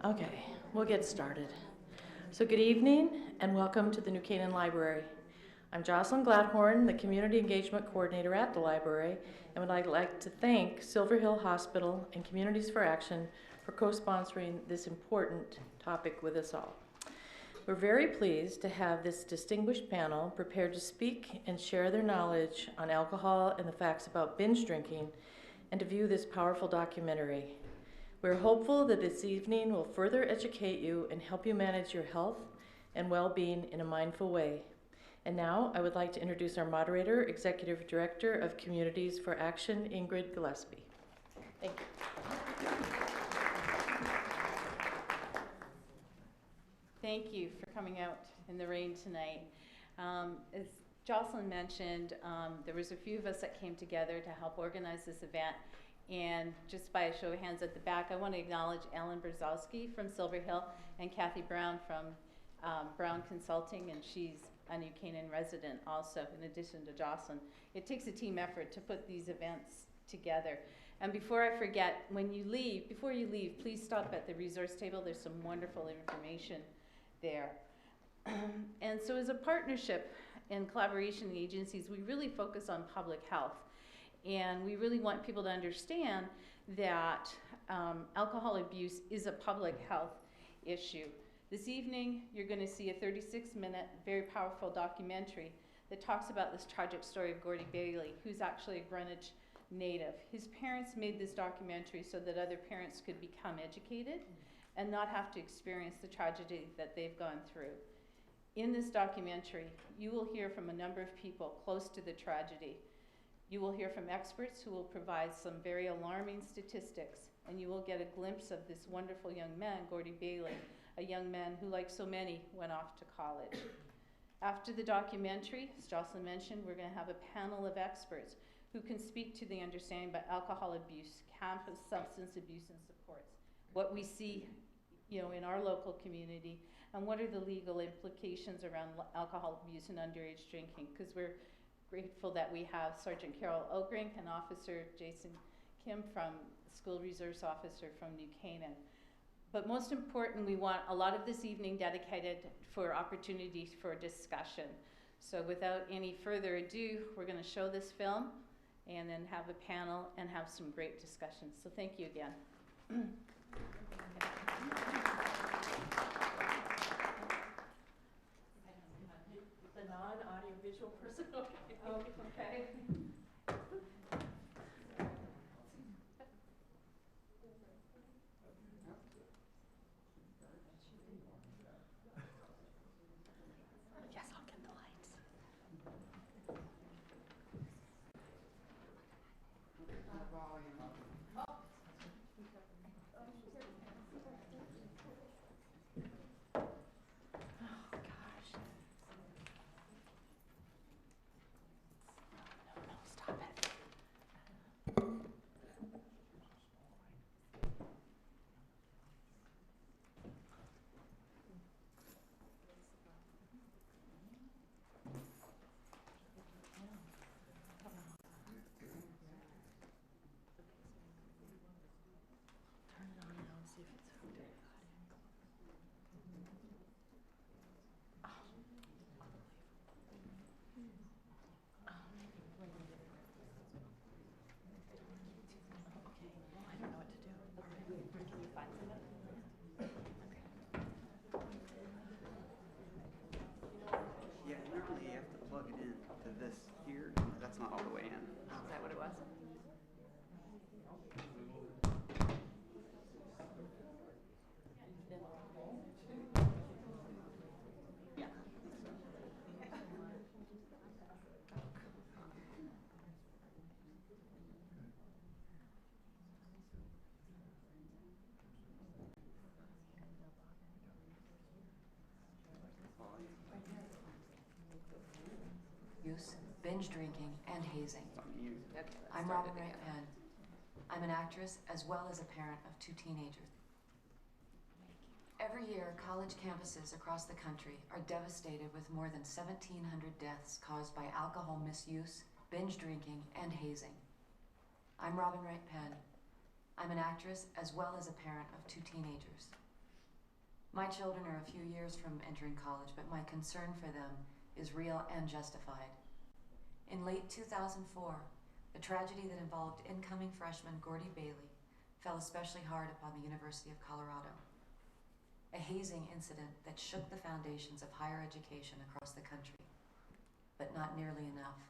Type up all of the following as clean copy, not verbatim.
Okay, we'll get started. So good evening and welcome to the New Canaan Library. I'm Jocelyn Gladhorn, the Community Engagement Coordinator at the library, and would like to thank Silver Hill Hospital and Communities for Action for co-sponsoring this important topic with us all. We're very pleased to have this distinguished panel prepared to speak and share their knowledge on alcohol and the facts about binge drinking and to view this powerful documentary. We're hopeful that this evening will further educate you and help you manage your health and well-being in a mindful way. And now I would like to introduce our moderator, Executive Director of Communities for Action, Ingrid Gillespie. Thank you. Thank you for coming out in the rain tonight. As Jocelyn mentioned, there was a few of us that came together to help organize this event. And just by a show of hands at the back, I want to acknowledge Ellen Brzezowski from Silver Hill and Kathy Brown from Brown Consulting, and she's a New Canaan resident also, in addition to Jocelyn. It takes a team effort to put these events together. And before I forget, before you leave, please stop at the resource table. There's some wonderful information there. And so as a partnership and collaboration in agencies, we really focus on public health. And we really want people to understand that alcohol abuse is a public health issue. This evening, you're going to see a 36-minute, very powerful documentary that talks about this tragic story of Gordie Bailey, who's actually a Greenwich native. His parents made this documentary so that other parents could become educated and not have to experience the tragedy that they've gone through. In this documentary, you will hear from a number of people close to the tragedy. You will hear from experts who will provide some very alarming statistics, and you will get a glimpse of this wonderful young man, Gordie Bailey, a young man who, like so many, went off to college. After the documentary, as Jocelyn mentioned, we're going to have a panel of experts who can speak to the understanding about alcohol abuse, campus substance abuse and supports, what we see in our local community, and what are the legal implications around alcohol abuse and underage drinking, because we're grateful that we have Sergeant Carol Ogrink and Officer Jason Kim from School Resource Officer from New Canaan. But most important, we want a lot of this evening dedicated for opportunities for discussion. So without any further ado, we're going to show this film and then have a panel and have some great discussions. So thank you again. The non-audio-visual person. Okay. Yes, I'll get the lights. Yeah, normally you have to plug it in to this here. That's not all the way in. Is that what it was? Yeah. Use, binge drinking, and hazing. It's on you. Okay, I'm Robin Wright Penn. I'm an actress as well as a parent of 2 teenagers. Every year, college campuses across the country are devastated with more than 1,700 deaths caused by alcohol misuse, binge drinking, and hazing. I'm Robin Wright Penn. I'm an actress as well as a parent of 2 teenagers. My children are a few years from entering college, but my concern for them is real and justified. In late 2004, the tragedy that involved incoming freshman Gordy Bailey fell especially hard upon the University of Colorado. A hazing incident that shook the foundations of higher education across the country, but not nearly enough.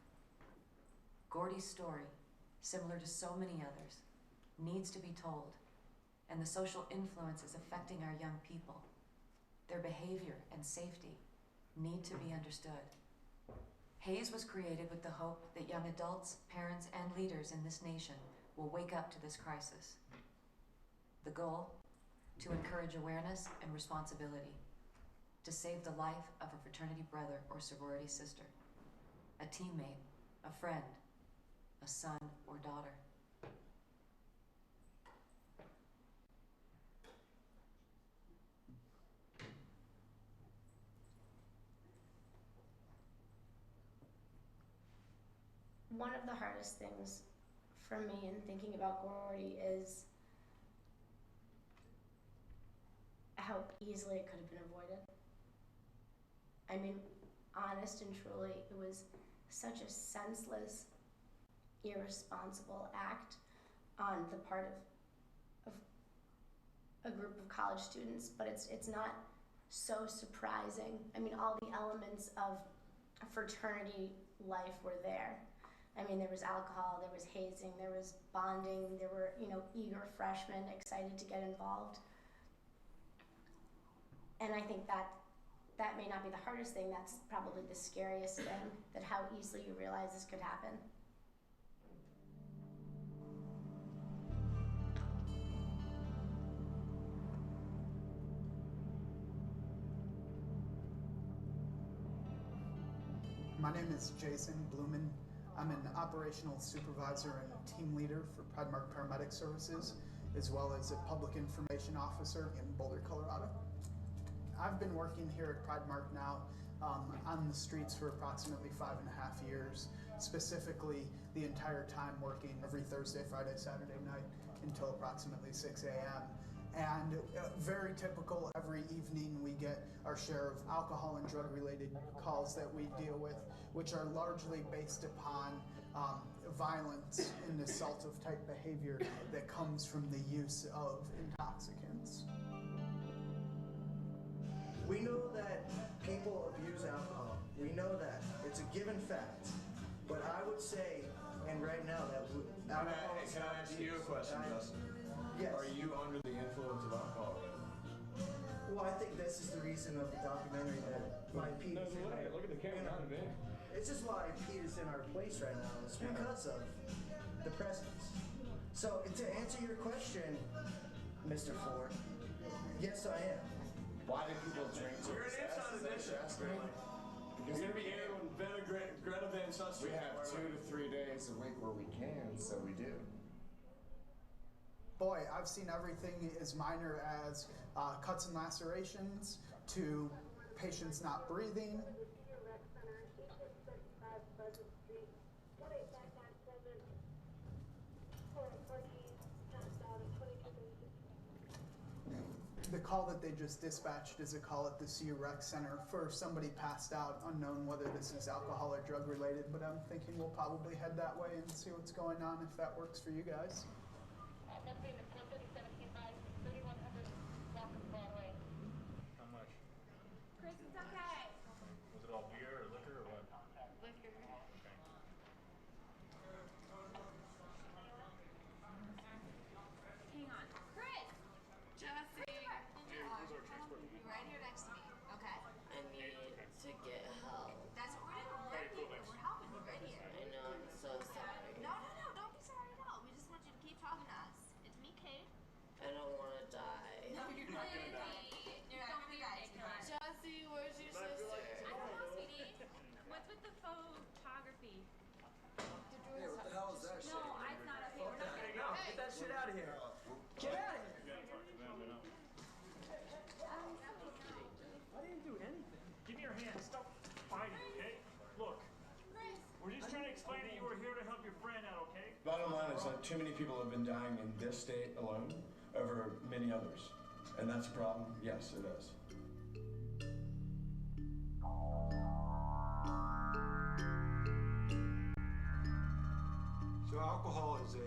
Gordy's story, similar to so many others, needs to be told, and the social influences affecting our young people, their behavior and safety, need to be understood. Haze was created with the hope that young adults, parents, and leaders in this nation will wake up to this crisis. The goal? To encourage awareness and responsibility, to save the life of a fraternity brother or sorority sister, a teammate, a friend, a son or daughter. One of the hardest things for me in thinking about Gordy is how easily it could have been avoided. I mean, honest and truly, it was such a senseless, irresponsible act on the part of a group of college students, but it's not so surprising. I mean, all the elements of fraternity life were there. I mean, there was alcohol, there was hazing, there was bonding, there were, eager freshmen excited to get involved. And I think that may not be the hardest thing, that's probably the scariest thing, that how easily you realize this could happen. My name is Jason Blumen. I'm an operational supervisor and team leader for Piedmont Paramedic Services, as well as a public information officer in Boulder, Colorado. I've been working here at Piedmont now on the streets for approximately 5.5 years, specifically the entire time working every Thursday, Friday, Saturday night until approximately 6 a.m. And very typical, every evening we get our share of alcohol and drug related calls that we deal with, which are largely based upon violence and assaultive type behavior that comes from the use of intoxicants. We know that people abuse alcohol. We know that. It's a given fact. But I would say, and right now, that alcohol is Can I ask you a question, Justin? Yes. Are you under the influence of alcohol? Well, I think this is the reason of the documentary that why Pete is in our, Look at the camera. It's just why Pete is in our place right now. It's because of the presence. So to answer your question, Mr. Ford, yes, I am. Why do people drink so fast? You're gonna be here when Greta Van Susteren. We have 2 to 3 days a week where we can, so we do. Boy, I've seen everything as minor as cuts and lacerations to patients not breathing. The call that they just dispatched is a call at the CU Rec Center for somebody passed out, unknown whether this is alcohol or drug related, but I'm thinking we'll probably head that way and see what's going on if that works for you guys. How much? Chris, it's okay. Was it all beer or liquor or what? Liquor. Okay. Hang on. Chris! Jesse! Here, where's our transport? You're right here next to me, okay? I need to get help. That's what we're doing. Alright, cool, thanks. We're helping you right here. I know, I'm so sorry. No, don't be sorry at all. We just want you to keep talking to us. It's me, Kate. I don't want to die. No, you're not gonna die. You're not gonna die. Jessie, where's your sister? I don't know, sweetie. What's with the photography? Hey, what the hell is that shit? No, it's not okay. We're not gonna No, get that shit out of here. Get out of here. You gotta talk to them, you know. I didn't do anything. Give me your hand. Stop fighting, okay? Look, we're just trying to explain that you were here to help your friend out, okay? Bottom line is that too many people have been dying in this state alone over many others. And that's a problem? Yes, it is. So alcohol is a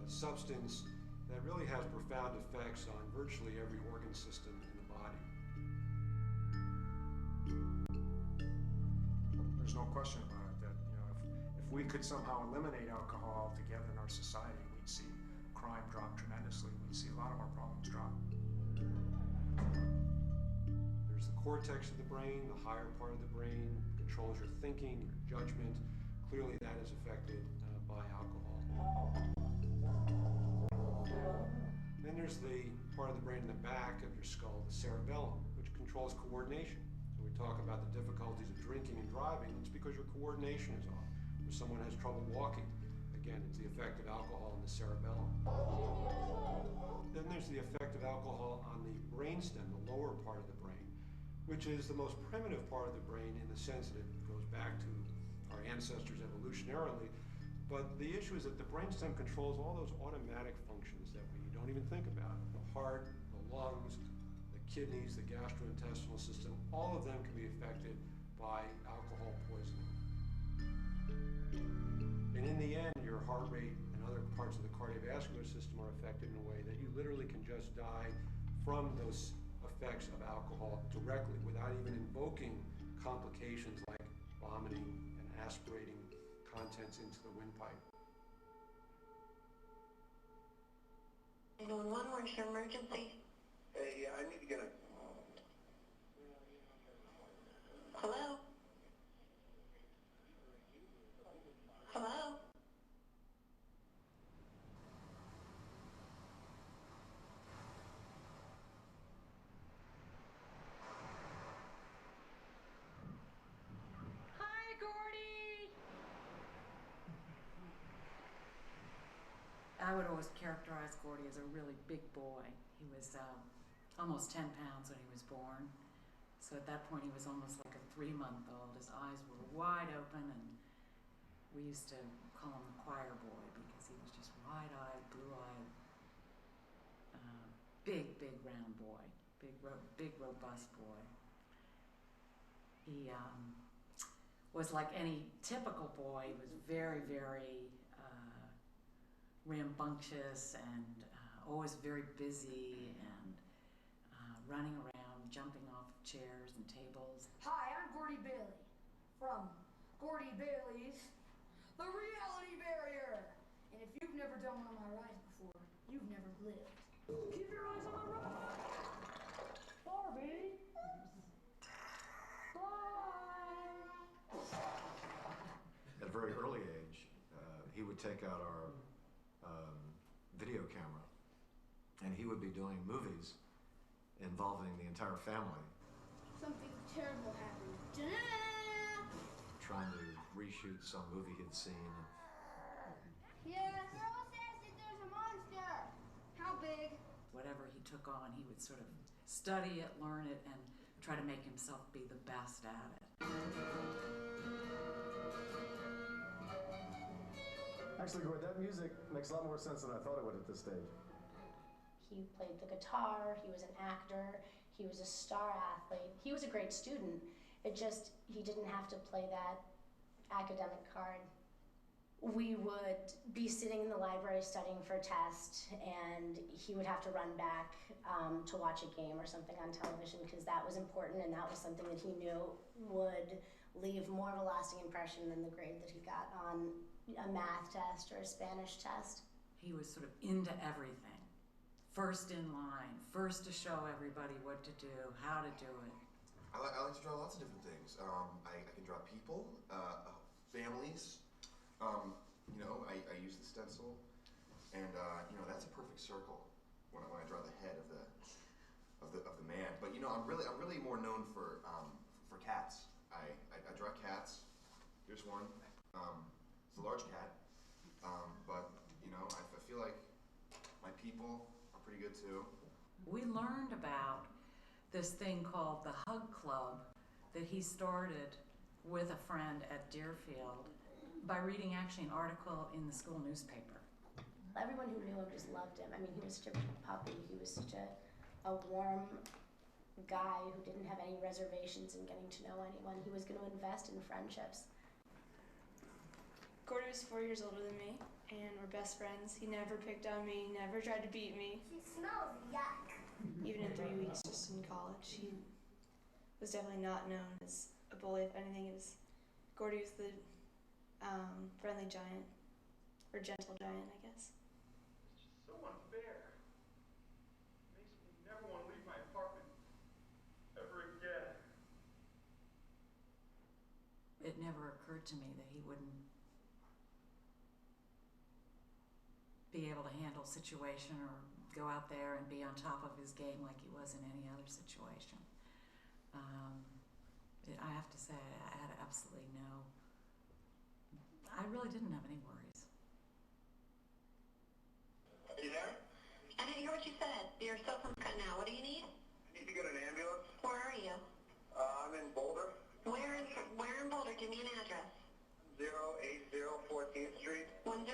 substance that really has profound effects on virtually every organ system in the body. There's no question about it that, if we could somehow eliminate alcohol altogether in our society, we'd see crime drop tremendously. We'd see a lot of our problems drop. There's the cortex of the brain, the higher part of the brain, controls your thinking, your judgment. Clearly that is affected by alcohol. Then there's the part of the brain in the back of your skull, the cerebellum, which controls coordination. So we talk about the difficulties of drinking and driving. It's because your coordination is off. Or someone has trouble walking. Again, it's the effect of alcohol in the cerebellum. Then there's the effect of alcohol on the brainstem, the lower part of the brain, which is the most primitive part of the brain in the sense that it goes back to our ancestors evolutionarily. But the issue is that the brainstem controls all those automatic functions that we don't even think about. The heart, the lungs, the kidneys, the gastrointestinal system, all of them can be affected by alcohol poisoning. And in the end, your heart rate and other parts of the cardiovascular system are affected in a way that you literally can just die from those effects of alcohol directly without even invoking complications like vomiting and aspirating contents into the windpipe. 911, where's your emergency? Hey, I need to get a... Hello? Hello? Hi, Gordy! I would always characterize Gordy as a really big boy. He was almost 10 pounds when he was born. So at that point he was almost like a 3-month-old. His eyes were wide open, and we used to call him the choir boy because he was just wide-eyed, blue-eyed, big round boy, big robust boy. He was like any typical boy. He was very rambunctious and always very busy and running around, jumping off of chairs and tables. Hi, I'm Gordy Bailey from Gordy Bailey's The Reality Barrier. And if you've never done one of my rides before, you've never lived. Keep your eyes on the road. Barbie. Bye. At a very early age, he would take out our video camera, and he would be doing movies involving the entire family. Something terrible happened. Ta-da! Trying to reshoot some movie he'd seen. Yeah, girl says that there's a monster. How big? Whatever he took on, he would sort of study it, learn it, and try to make himself be the best at it. Actually, Gord, that music makes a lot more sense than I thought it would at this stage. He played the guitar, he was an actor, he was a star athlete. He was a great student. It just, he didn't have to play that academic card. We would be sitting in the library studying for a test, and he would have to run back to watch a game or something on television because that was important, and that was something that he knew would leave more of a lasting impression than the grade that he got on a math test or a Spanish test. He was sort of into everything. First in line, first to show everybody what to do, how to do it. I like to draw lots of different things. I can draw people, families. I use the stencil, and that's a perfect circle when I draw the head of the man. But I'm really more known for cats. I draw cats. Here's one. It's a large cat, but I feel like my people are pretty good too. We learned about this thing called the Hug Club that he started with a friend at Deerfield by reading actually an article in the school newspaper. Everyone who knew him just loved him. I mean, he was such a puppy. He was such a a warm guy who didn't have any reservations in getting to know anyone. He was going to invest in friendships. Gordy was 4 years older than me, and we're best friends. He never picked on me, never tried to beat me. She smells yuck. Even in 3 weeks just in college, he was definitely not known as a bully. If anything, Gordy was the friendly giant, or gentle giant, I guess. It's just so unfair. It makes me never want to leave my apartment ever again. It never occurred to me that he wouldn't be able to handle a situation or go out there and be on top of his game like he was in any other situation. I have to say, I had absolutely I really didn't have any worries. Are you there? I didn't hear what you said. Your cell phone's cutting out. What do you need? I need to get an ambulance. Where are you? I'm in Boulder. Where in Boulder? Give me an address. 080 14th Street. 1080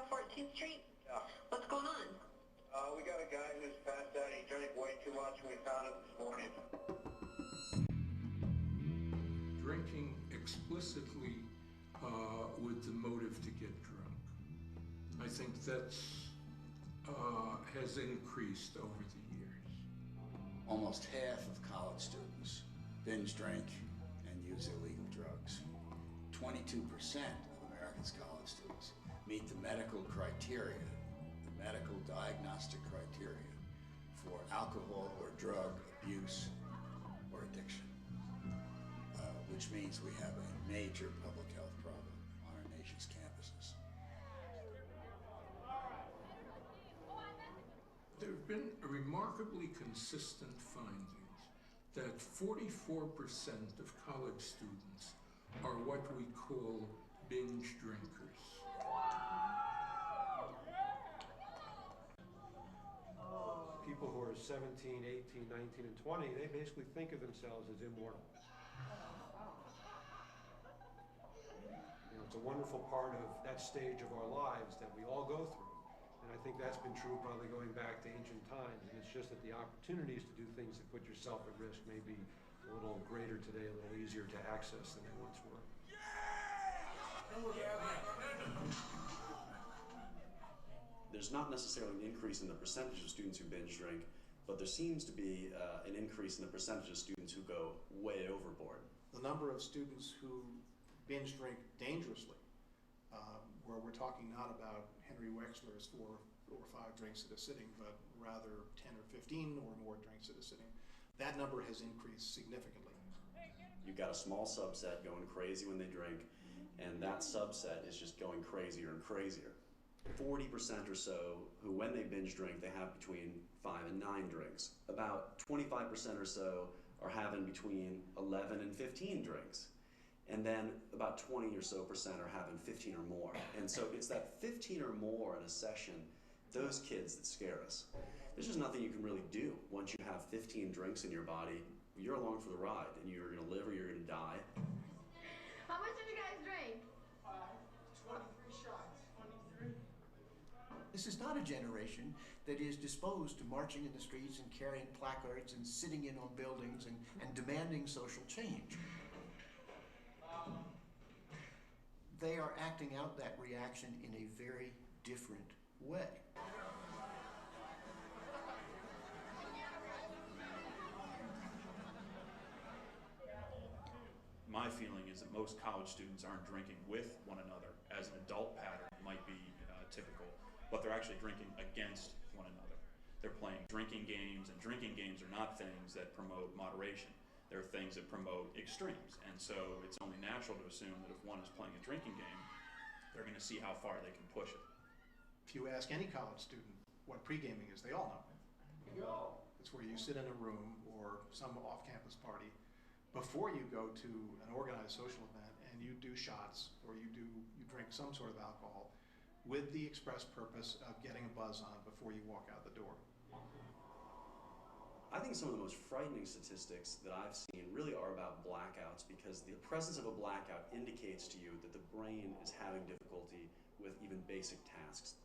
14th Street? Yeah. What's going on? We got a guy who's passed out. He drank way too much and we found him this morning. Drinking explicitly with the motive to get drunk. I think that's has increased over the years. Almost half of college students binge drink and use illegal drugs. 22% of America's college students meet the medical criteria, the medical diagnostic criteria for alcohol or drug abuse or addiction, which means we have a major public health problem on our nation's campuses. There have been remarkably consistent findings that 44% of college students are what we call binge drinkers. People who are 17, 18, 19, and 20, they basically think of themselves as immortal. You know, it's a wonderful part of that stage of our lives that we all go through. And I think that's been true probably going back to ancient times. And it's just that the opportunities to do things that put yourself at risk may be a little greater today, a little easier to access than they once were. There's not necessarily an increase in the percentage of students who binge drink, but there seems to be an increase in the percentage of students who go way overboard. The number of students who binge drink dangerously, where we're talking not about Henry Wexler's 4 or 5 drinks at a sitting, but rather 10 or 15 or more drinks at a sitting, that number has increased significantly. You've got a small subset going crazy when they drink, and that subset is just going crazier and crazier. 40% or so who, when they binge drink, they have between 5 and 9 drinks. About 25% or so are having between 11 and 15 drinks. And then about 20 or so percent are having 15 or more. And so it's that 15 or more in a session, those kids that scare us. There's just nothing you can really do. Once you have 15 drinks in your body, you're along for the ride, and you're gonna live or you're gonna die. How much did you guys drink? 23 shots. 23? This is not a generation that is disposed to marching in the streets and carrying placards and sitting in on buildings and demanding social change. They are acting out that reaction in a very different way. My feeling is that most college students aren't drinking with one another, as an adult pattern might be typical, but they're actually drinking against one another. They're playing drinking games, and drinking games are not things that promote moderation. They're things that promote extremes, and so it's only natural to assume that if one is playing a drinking game, they're going to see how far they can push it. If you ask any college student what pre-gaming is, they all know. It's where you sit in a room or some off-campus party before you go to an organized social event and you do shots or you drink some sort of alcohol with the express purpose of getting a buzz on before you walk out the door. I think some of the most frightening statistics that I've seen really are about blackouts, because the presence of a blackout indicates to you that the brain is having difficulty with even basic tasks.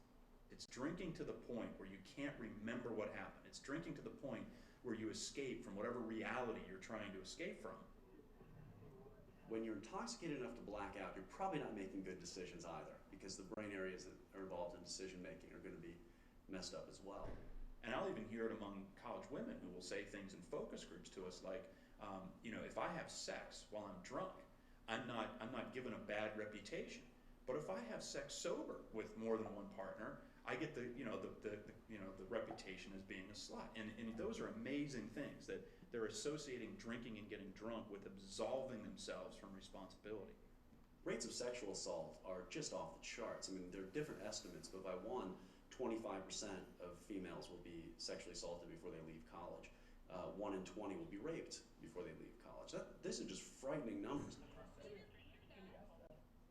It's drinking to the point where you can't remember what happened. It's drinking to the point where you escape from whatever reality you're trying to escape from. When you're intoxicated enough to black out, you're probably not making good decisions either, because the brain areas that are involved in decision making are going to be messed up as well. And I'll even hear it among college women who will say things in focus groups to us like, you know, if I have sex while I'm drunk, I'm not given a bad reputation. But if I have sex sober with more than one partner, I get the reputation as being a slut. And those are amazing things that they're associating drinking and getting drunk with absolving themselves from responsibility. Rates of sexual assault are just off the charts. I mean, there are different estimates, but by 25% of females will be sexually assaulted before they leave college. 1 in 20 will be raped before they leave college. These are just frightening numbers.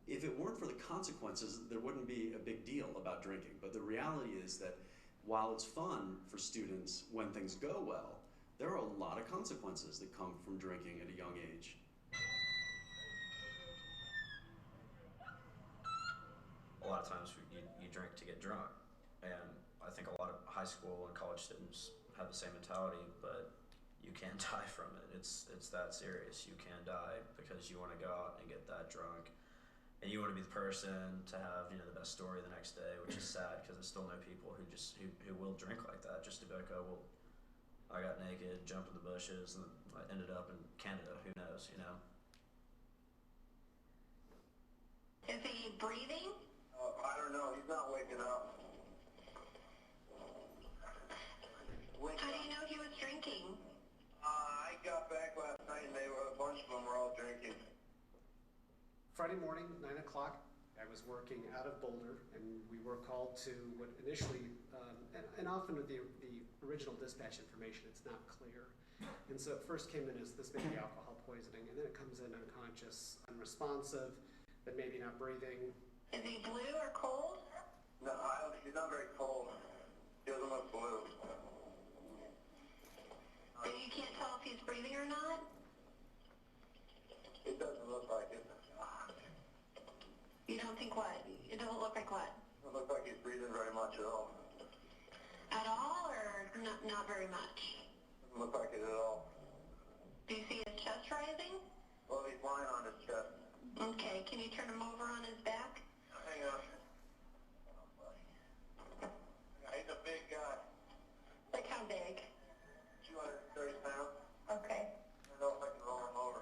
If it weren't for the consequences, there wouldn't be a big deal about drinking. But the reality is that while it's fun for students when things go well, there are a lot of consequences that come from drinking at a young age. A lot of times you drink to get drunk, and I think a lot of high school and college students have the same mentality, but you can die from it. It's that serious. You can die because you want to go out and get that drunk, and you want to be the person to have, you know, the best story the next day, which is sad because I still know people who will drink like that just to be like, oh well, I got naked, jumped in the bushes, and I ended up in Canada. Who knows, you know? Is he breathing? I don't know. He's not waking up. How do you know he was drinking? I got back last night and a bunch of them were all drinking. Friday morning, 9 o'clock, I was working out of Boulder, and we were called to what initially, and often with the original dispatch information, it's not clear. And so it first came in as this may be alcohol poisoning, and then it comes in unconscious, unresponsive, but maybe not breathing. Is he blue or cold? No, he's not very cold. He doesn't look blue. So you can't tell if he's breathing or not? It doesn't look like it. You don't think what? It doesn't look like what? It doesn't look like he's breathing very much at all. At all, or not very much? Doesn't look like it at all. Do you see his chest rising? Well, he's lying on his chest. Okay, can you turn him over on his back? Hang on. He's a big guy. Like how big? 230 pounds. Okay. I don't know if I can roll him over.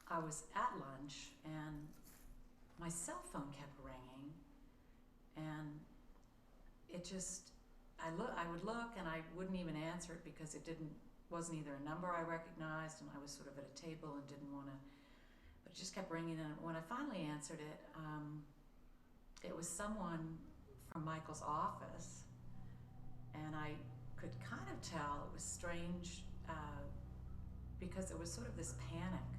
I was at lunch and my cell phone kept ringing, and it just, I would look and I wouldn't even answer it because it wasn't either a number I recognized, and I was sort of at a table and didn't want to, but it just kept ringing. And when I finally answered it, it was someone from Michael's office, and I could kind of tell it was strange because there was sort of this panic.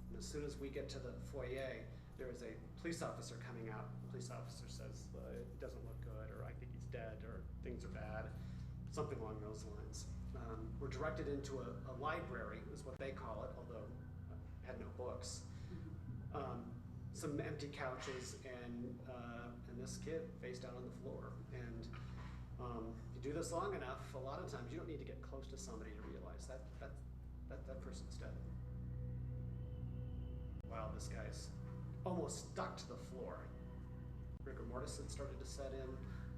And as soon as we get to the foyer, there is a police officer coming out. The police officer says, it doesn't look good, or I think he's dead, or things are bad, something along those lines. We're directed into a library, is what they call it, although it had no books. Some empty couches, and this kid face down on the floor. And you do this long enough, a lot of times you don't need to get close to somebody to realize that person's dead. Wow, this guy's almost stuck to the floor. Rigor mortis had started to set in.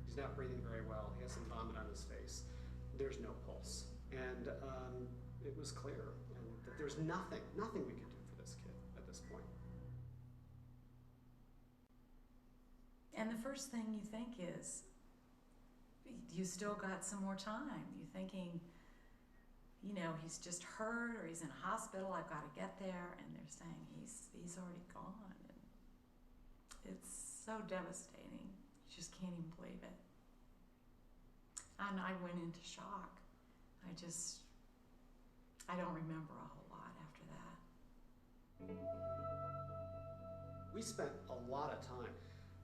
He's not breathing very well. He has some vomit on his face. There's no pulse. And it was clear that there's nothing we could do for this kid at this point. And the first thing you think is, you still got some more time. You're thinking, you know, he's just hurt, or he's in a hospital, I've got to get there, and they're saying he's already gone. And it's so devastating. You just can't even believe it. And I went into shock. I don't remember a whole lot after that. We spent a lot of time,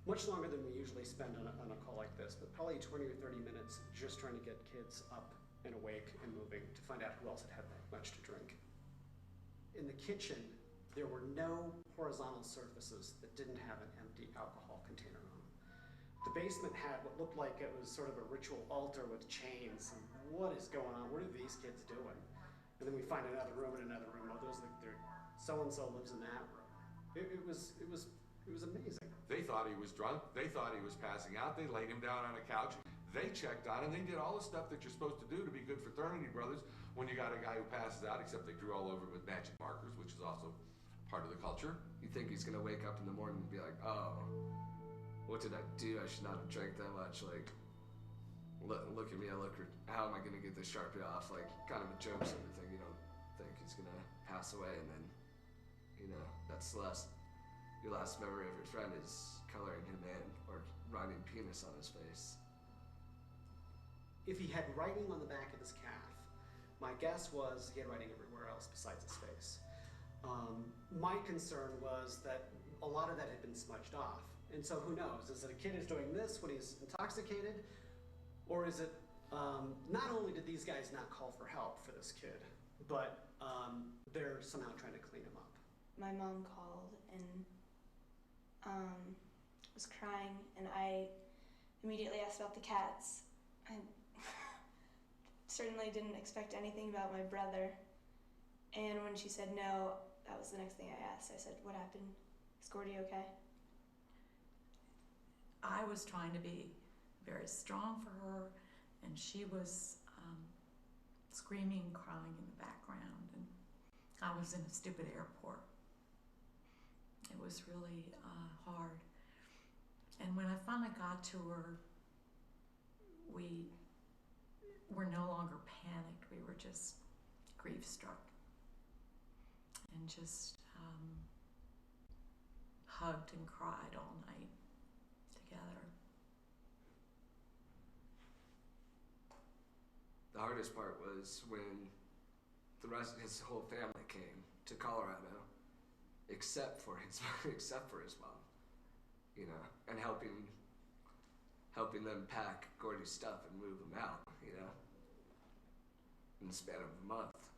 much longer than we usually spend on a call like this, but probably 20 or 30 minutes just trying to get kids up and awake and moving to find out who else had that much to drink. In the kitchen, there were no horizontal surfaces that didn't have an empty alcohol container on them. The basement had what looked like it was sort of a ritual altar with chains. And what is going on? What are these kids doing? And then we find another room and another room. Oh, those like so-and-so lives in that room. It was amazing. They thought he was drunk. They thought he was passing out. They laid him down on a couch. They checked on him. They did all the stuff that you're supposed to do to be good fraternity brothers when you got a guy who passes out, except they drew all over with magic markers, which is also part of the culture. You think he's gonna wake up in the morning and be like, oh, what did I do? I should not have drank that much. Like, look at me. How am I gonna get this Sharpie off? Like, kind of a joke sort of thing. You don't think he's gonna pass away and then, you know, that's your last memory of your friend is coloring him in or writing penis on his face. If he had writing on the back of his calf, my guess was he had writing everywhere else besides his face. My concern was that a lot of that had been smudged off. And so who knows? Is it a kid who's doing this when he's intoxicated? Or is it, not only did these guys not call for help for this kid, but they're somehow trying to clean him up. My mom called and was crying, and I immediately asked about the cats. I certainly didn't expect anything about my brother. And when she said no, that was the next thing I asked. I said, what happened? Is Gordy okay? I was trying to be very strong for her, and she was screaming and crying in the background, and I was in a stupid airport. It was really hard. And when I finally got to her, we were no longer panicked. We were just grief-struck and just hugged and cried all night together. The hardest part was when his whole family came to Colorado, except for his mom, you know, and helping them pack Gordy's stuff and move him out, you know, in the span of a month.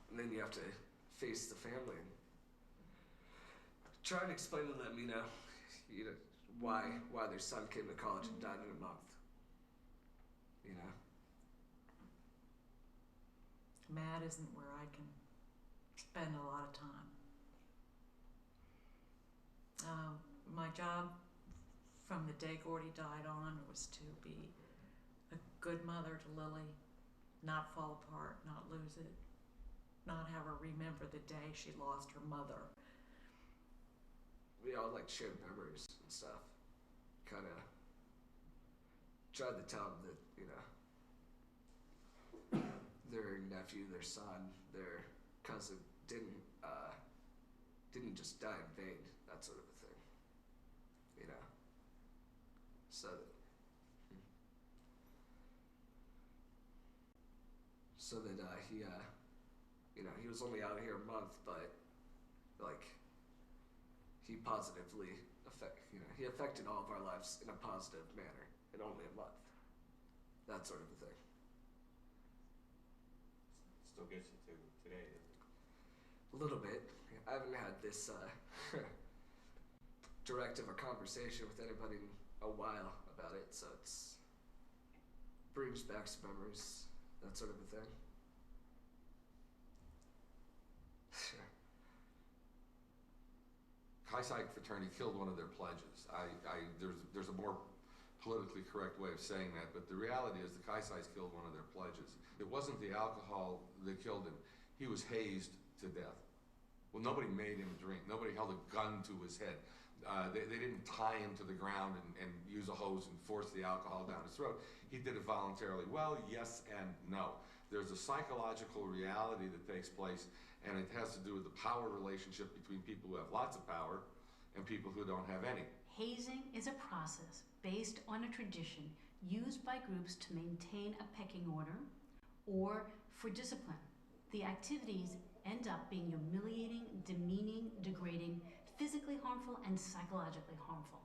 And then you have to face the family and try and explain to them, you know, why their son came to college and died in a month, you know. Matt isn't where I can spend a lot of time. My job from the day Gordy died on was to be a good mother to Lily, not fall apart, not lose it, not have her remember the day she lost her mother. We all like shared memories and stuff. Kind of tried to tell them that, you know, their nephew, their son, their cousin didn't just die in vain, that sort of a thing, you know. So that he, you know, he was only out here a month, but like he positively he affected all of our lives in a positive manner in only a month, that sort of a thing. Still gets you to today. A little bit. I haven't had this direct of a conversation with anybody in a while about it, so it's brings back some memories, that sort of a thing. Sure. Chi Psi fraternity killed one of their pledges. There's a more politically correct way of saying that, but the reality is the Chi Psi's killed one of their pledges. It wasn't the alcohol that killed him. He was hazed to death. Well, nobody made him drink. Nobody held a gun to his head. They didn't tie him to the ground and use a hose and force the alcohol down his throat. He did it voluntarily. Well, yes and no. There's a psychological reality that takes place, and it has to do with the power relationship between people who have lots of power and people who don't have any. Hazing is a process based on a tradition used by groups to maintain a pecking order or for discipline. The activities end up being humiliating, demeaning, degrading, physically harmful, and psychologically harmful.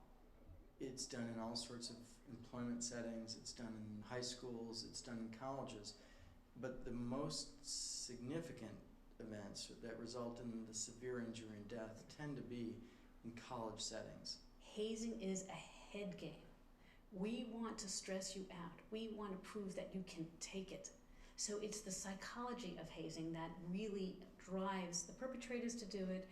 It's done in all sorts of employment settings, it's done in high schools, it's done in colleges, but the most significant events that result in the severe injury and death tend to be in college settings. hazing is a head game. We want to stress you out. We want to prove that you can take it. So it's the psychology of hazing that really drives the perpetrators to do it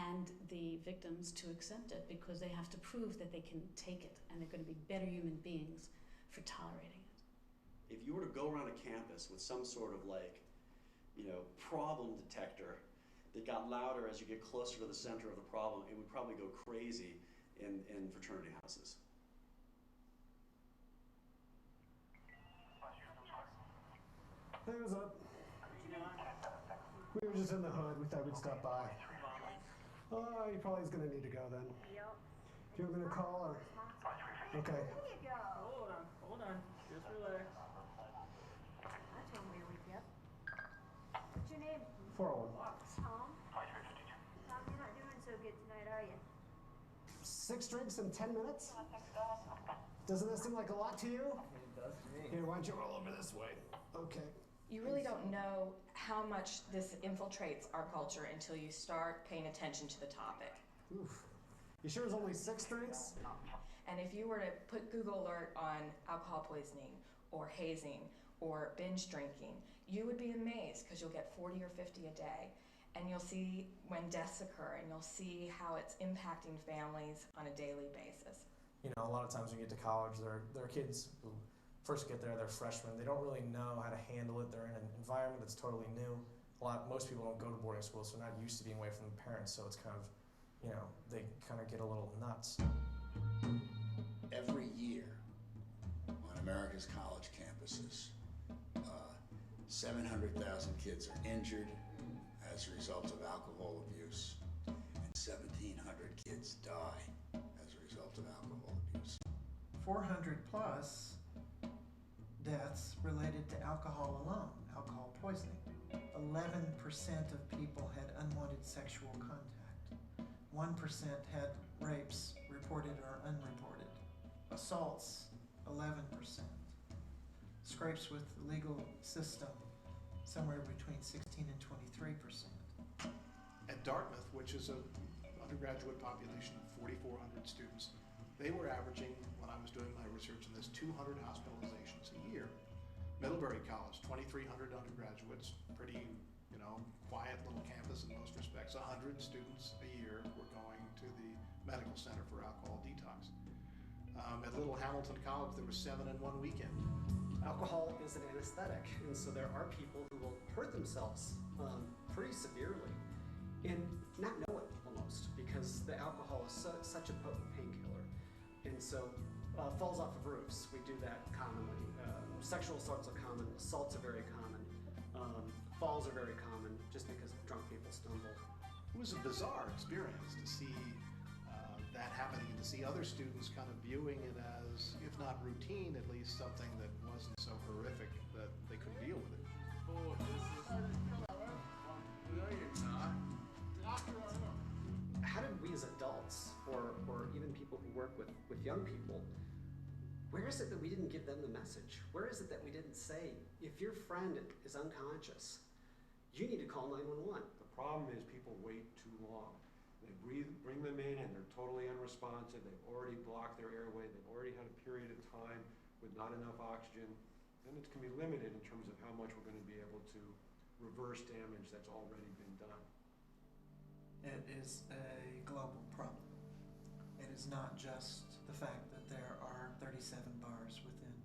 and the victims to accept it, because they have to prove that they can take it and they're going to be better human beings for tolerating it. If you were to go around a campus with some sort of problem detector that got louder as you get closer to the center of the problem, it would probably go crazy in fraternity houses. Hey, what's up? We were just in the hood. We thought we'd stop by. Oh, he probably is going to need to go then. Yep. Do you want me to call or? Okay. There you go. Hold on. Just relax. I told him we yep. What's your name? 401. Tom? Tom, you're not doing so good tonight, are you? 6 drinks in 10 minutes? Doesn't that seem like a lot to you? It does to me. Here, why don't you roll over this way? Okay. You really don't know how much this infiltrates our culture until you start paying attention to the topic. Oof. You sure it's only 6 drinks? And if you were to put Google alert on alcohol poisoning or hazing or binge drinking, you would be amazed, because you'll get 40 or 50 a day. And you'll see when deaths occur, and you'll see how it's impacting families on a daily basis. You know, a lot of times when you get to college, there are kids who first get there, they're freshmen. They don't really know how to handle it. They're in an environment that's totally new. Most people don't go to boarding school, so they're not used to being away from their parents. So it's kind of, they kind of get a little nuts. Every year on America's college campuses, 700,000 kids are injured as a result of alcohol abuse, and 1,700 kids die as a result of alcohol abuse. 400 plus deaths related to alcohol alone, alcohol poisoning. 11% of people had unwanted sexual contact. 1% had rapes reported or unreported. Assaults, 11%. Scrapes with the legal system, somewhere between 16 and 23%. At Dartmouth, which is an undergraduate population of 4,400 students, they were averaging, when I was doing my research on this, 200 hospitalizations a year. Middlebury College, 2,300 undergraduates, pretty, quiet little campus in most respects. 100 students a year were going to the medical center for alcohol detox. At Little Hamilton College, there were 7 in one weekend. Alcohol is an anesthetic, and so there are people who will hurt themselves pretty severely and not know it almost, because the alcohol is such a potent painkiller. And so falls off of roofs, we do that commonly. Sexual assaults are common, assaults are very common, falls are very common, just because drunk people stumble. It was a bizarre experience to see that happening, and to see other students kind of viewing it as, if not routine, at least something that wasn't so horrific that they could deal with it. Oh, no, you're not. How did we as adults, or even people who work with young people, where is it that we didn't give them the message? Where is it that we didn't say, if your friend is unconscious, you need to call 911? The problem is people wait too long. They bring them in and they're totally unresponsive. They've already blocked their airway. They've already had a period of time with not enough oxygen. Then it can be limited in terms of how much we're going to be able to reverse damage that's already been done. It is a global problem. It is not just the fact that there are 37 bars within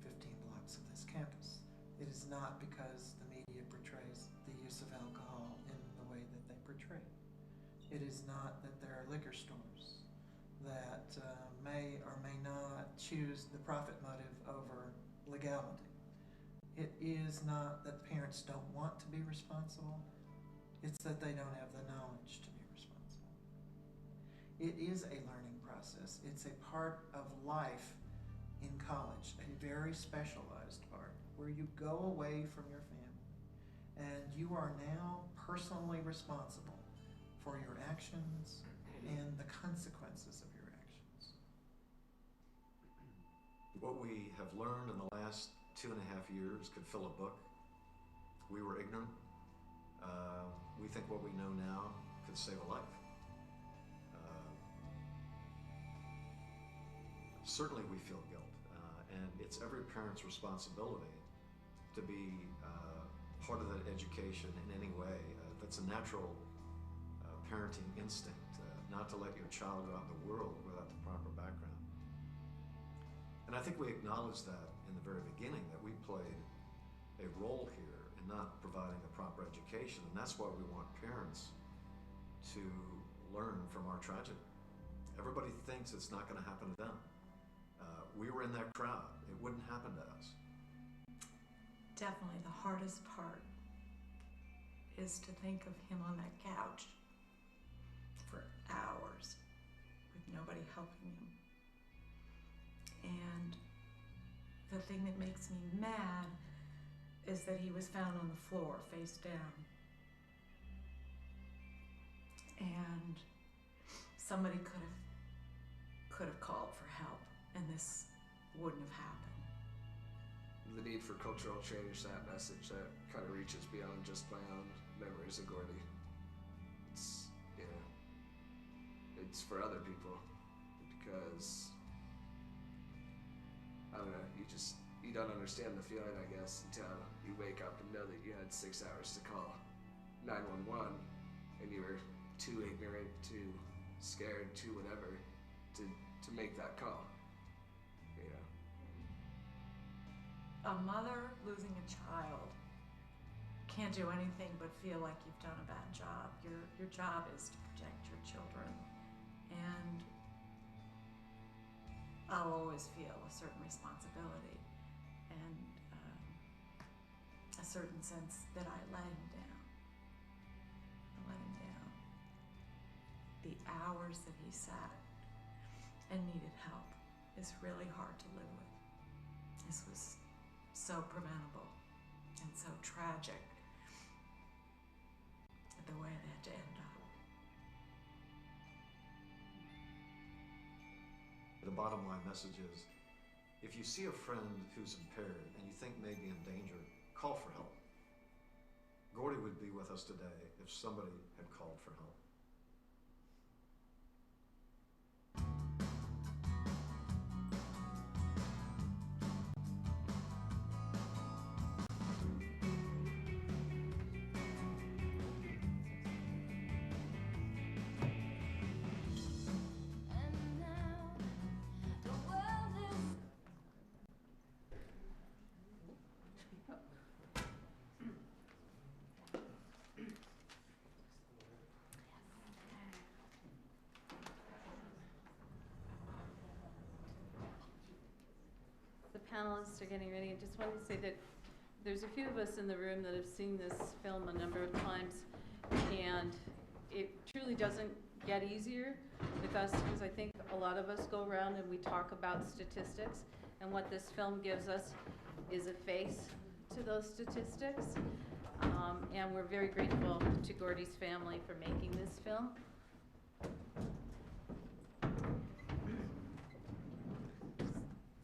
15 blocks of this campus. It is not because the media portrays the use of alcohol in the way that they portray. It is not that there are liquor stores that may or may not choose the profit motive over legality. It is not that parents don't want to be responsible. It's that they don't have the knowledge to be responsible. It is a learning process. It's a part of life in college, a very specialized part, where you go away from your family and you are now personally responsible for your actions and the consequences of your actions. What we have learned in the last 2.5 years could fill a book. We were ignorant. We think what we know now could save a life. certainly we feel guilt, and it's every parent's responsibility to be part of that education in any way. That's a natural parenting instinct, not to let your child go out in the world without the proper background. And I think we acknowledged that in the very beginning, that we played a role here in not providing a proper education, and that's why we want parents to learn from our tragedy. Everybody thinks it's not going to happen to them. We were in that crowd. It wouldn't happen to us. Definitely the hardest part is to think of him on that couch for hours with nobody helping him. And the thing that makes me mad is that he was found on the floor, face down. And somebody could have called for help, and this wouldn't have happened. The need for cultural change, that message that kind of reaches beyond just my own memories of Gordy. It's, it's for other people, because, I don't know, you don't understand the feeling, I guess, until you wake up and know that you had 6 hours to call 911, and you were too ignorant, too scared, too whatever, to make that call. A mother losing a child can't do anything but feel like you've done a bad job. Your job is to protect your children. And I'll always feel a certain responsibility and a certain sense that I let him down. I let him down. The hours that he sat and needed help is really hard to live with. This was so preventable and so tragic, the way it had to end up. The bottom line message is, if you see a friend who's impaired and you think may be in danger, call for help. Gordy would be with us today if somebody had called for help. Panelists are getting ready. I just wanted to say that there's a few of us in the room that have seen this film a number of times, and it truly doesn't get easier with us, because I think a lot of us go around and we talk about statistics, and what this film gives us is a face to those statistics, and we're very grateful to Gordy's family for making this film.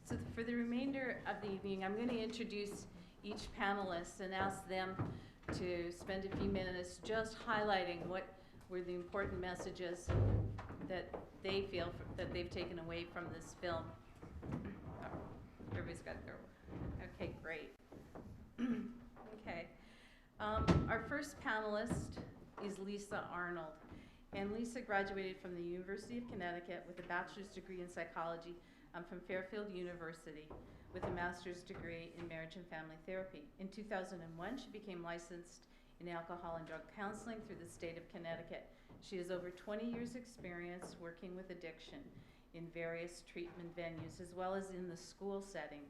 So for the remainder of the evening, I'm going to introduce each panelist and ask them to spend a few minutes just highlighting what were the important messages that they feel that they've taken away from this film. Oh, everybody's got their, okay, great. Okay. Our first panelist is Lisa Arnold. And Lisa graduated from the University of Connecticut with a bachelor's degree in psychology from Fairfield University with a master's degree in marriage and family therapy. In 2001, she became licensed in alcohol and drug counseling through the state of Connecticut. She has over 20 years experience working with addiction in various treatment venues, as well as in the school setting.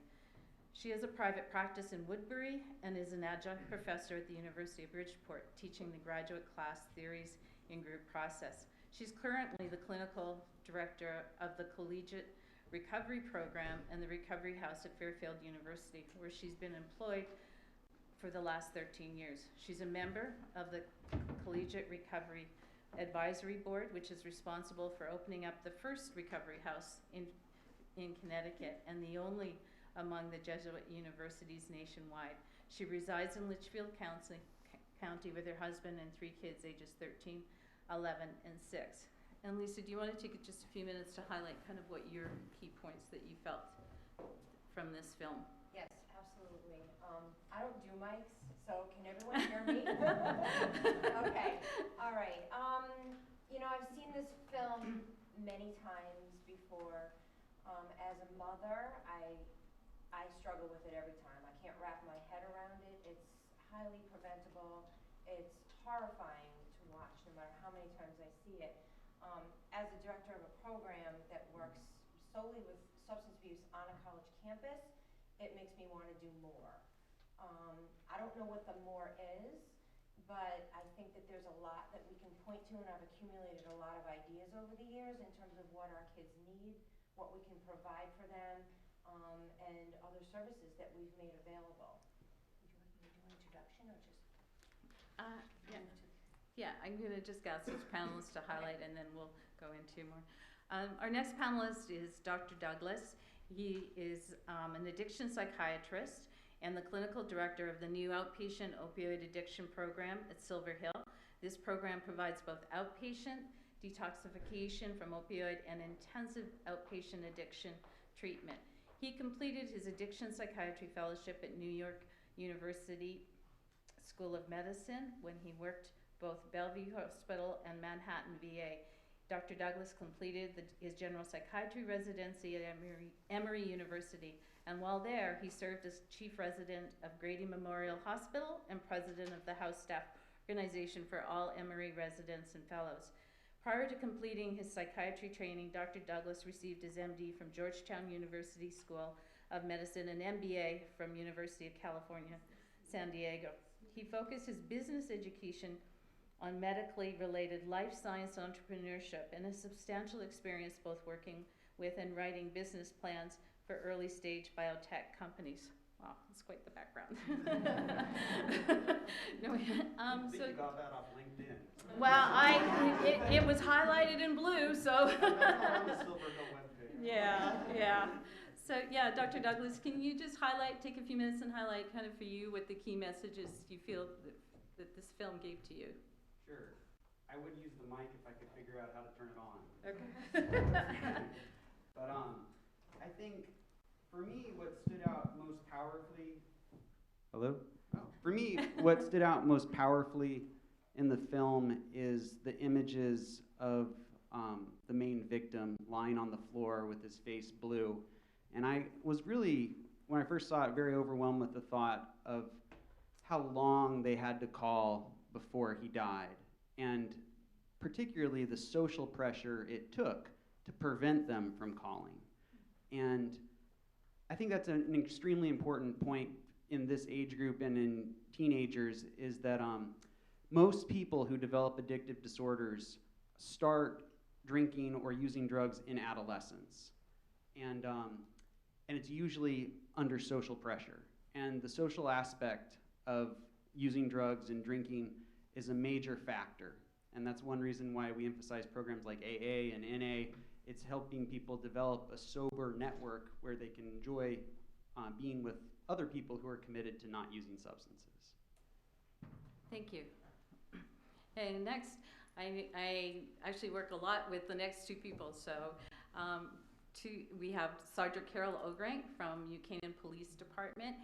She has a private practice in Woodbury and is an adjunct professor at the University of Bridgeport, teaching the graduate class Theories in Group Process. She's currently the clinical director of the Collegiate Recovery Program and the Recovery House at Fairfield University, where she's been employed for the last 13 years. She's a member of the Collegiate Recovery Advisory Board, which is responsible for opening up the first recovery house in Connecticut and the only among the Jesuit universities nationwide. She resides in Litchfield County with her husband and 3 kids, ages 13, 11, and 6. And Lisa, do you want to take just a few minutes to highlight kind of what your key points that you felt from this film? Yes, absolutely. I don't do mics, so can everyone hear me? Okay, all right. You know, I've seen this film many times before. As a mother, I struggle with it every time. I can't wrap my head around it. It's highly preventable. It's horrifying to watch, no matter how many times I see it. As a director of a program that works solely with substance abuse on a college campus, it makes me want to do more. I don't know what the more is, but I think that there's a lot that we can point to, and I've accumulated a lot of ideas over the years in terms of what our kids need, what we can provide for them, and other services that we've made available. Would you like me to do an introduction or just? Yeah, I'm going to just ask each panelist to highlight, and then we'll go into more. Our next panelist is Dr. Douglas. He is an addiction psychiatrist and the clinical director of the new outpatient opioid addiction program at Silver Hill. This program provides both outpatient detoxification from opioid and intensive outpatient addiction treatment. He completed his addiction psychiatry fellowship at New York University School of Medicine when he worked both Bellevue Hospital and Manhattan VA. Dr. Douglas completed his general psychiatry residency at Emory University, and while there, he served as chief resident of Grady Memorial Hospital and president of the House Staff Organization for all Emory residents and fellows. Prior to completing his psychiatry training, Dr. Douglas received his MD from Georgetown University School of Medicine and MBA from University of California, San Diego. He focused his business education on medically related life science entrepreneurship and a substantial experience both working with and writing business plans for early stage biotech companies. Wow, that's quite the background. No, I think you got that off LinkedIn. Well, it was highlighted in blue, so. That's all on the Silver Hill webpage. Yeah. So yeah, Dr. Douglas, can you just take a few minutes and highlight kind of for you what the key messages you feel that this film gave to you? Sure. I would use the mic if I could figure out how to turn it on. Okay. But I think for me what stood out most powerfully. Hello? Oh. For me, what stood out most powerfully in the film is the images of the main victim lying on the floor with his face blue. And I was really, when I first saw it, very overwhelmed with the thought of how long they had to call before he died, and particularly the social pressure it took to prevent them from calling. And I think that's an extremely important point in this age group and in teenagers, is that most people who develop addictive disorders start drinking or using drugs in adolescence. And it's usually under social pressure. And the social aspect of using drugs and drinking is a major factor. And that's one reason why we emphasize programs like AA and NA. It's helping people develop a sober network where they can enjoy being with other people who are committed to not using substances. Thank you. And next, I actually work a lot with the next two people. So we have Sergeant Carol Ogrank from Canaan Police Department.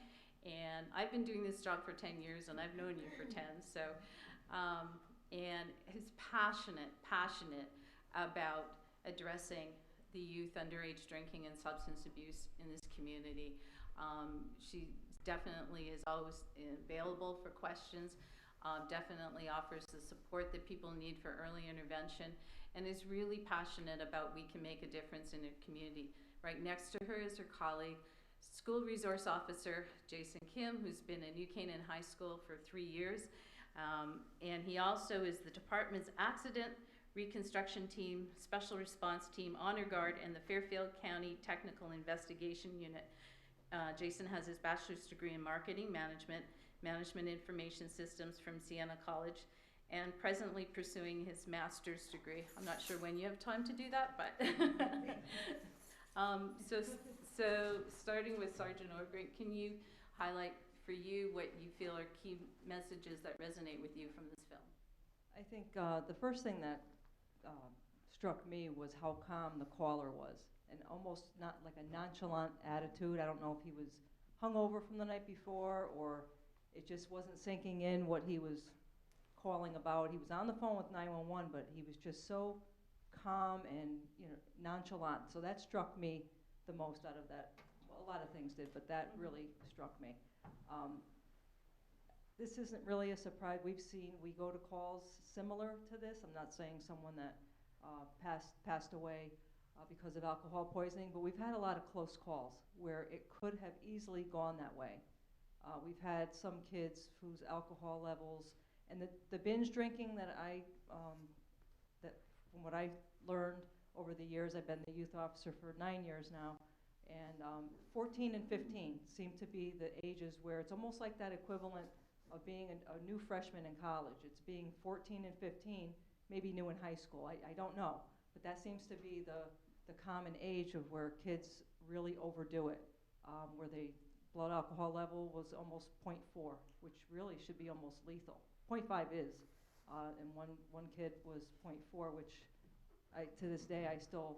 And I've been doing this job for 10 years, and I've known you for 10. So, and he's passionate about addressing the youth underage drinking and substance abuse in this community. She definitely is always available for questions, definitely offers the support that people need for early intervention, and is really passionate about we can make a difference in a community. Right next to her is her colleague, School Resource Officer Jason Kim, who's been at New Canaan High School for 3 years. And he also is the department's accident reconstruction team, special response team, honor guard, and the Fairfield County Technical Investigation Unit. Jason has his bachelor's degree in marketing management, management information systems from Siena College, and presently pursuing his master's degree. I'm not sure when you have time to do that, but so starting with Sergeant Ogrank, can you highlight for you what you feel are key messages that resonate with you from this film? I think the first thing that struck me was how calm the caller was, and almost not like a nonchalant attitude. I don't know if he was hungover from the night before, or it just wasn't sinking in what he was calling about. He was on the phone with 911, but he was just so calm and, you know, nonchalant. So that struck me the most out of that. Well, a lot of things did, but that really struck me. This isn't really a surprise. We go to calls similar to this. I'm not saying someone that passed away because of alcohol poisoning, but we've had a lot of close calls where it could have easily gone that way. We've had some kids whose alcohol levels, and the binge drinking that from what I learned over the years, I've been the youth officer for 9 years now, and 14 and 15 seem to be the ages where it's almost like that equivalent of being a new freshman in college. It's being 14 and 15, maybe new in high school. I don't know, but that seems to be the common age of where kids really overdo it, where the blood alcohol level was almost 0.4, which really should be almost lethal. 0.5 is, and one kid was 0.4, which to this day I still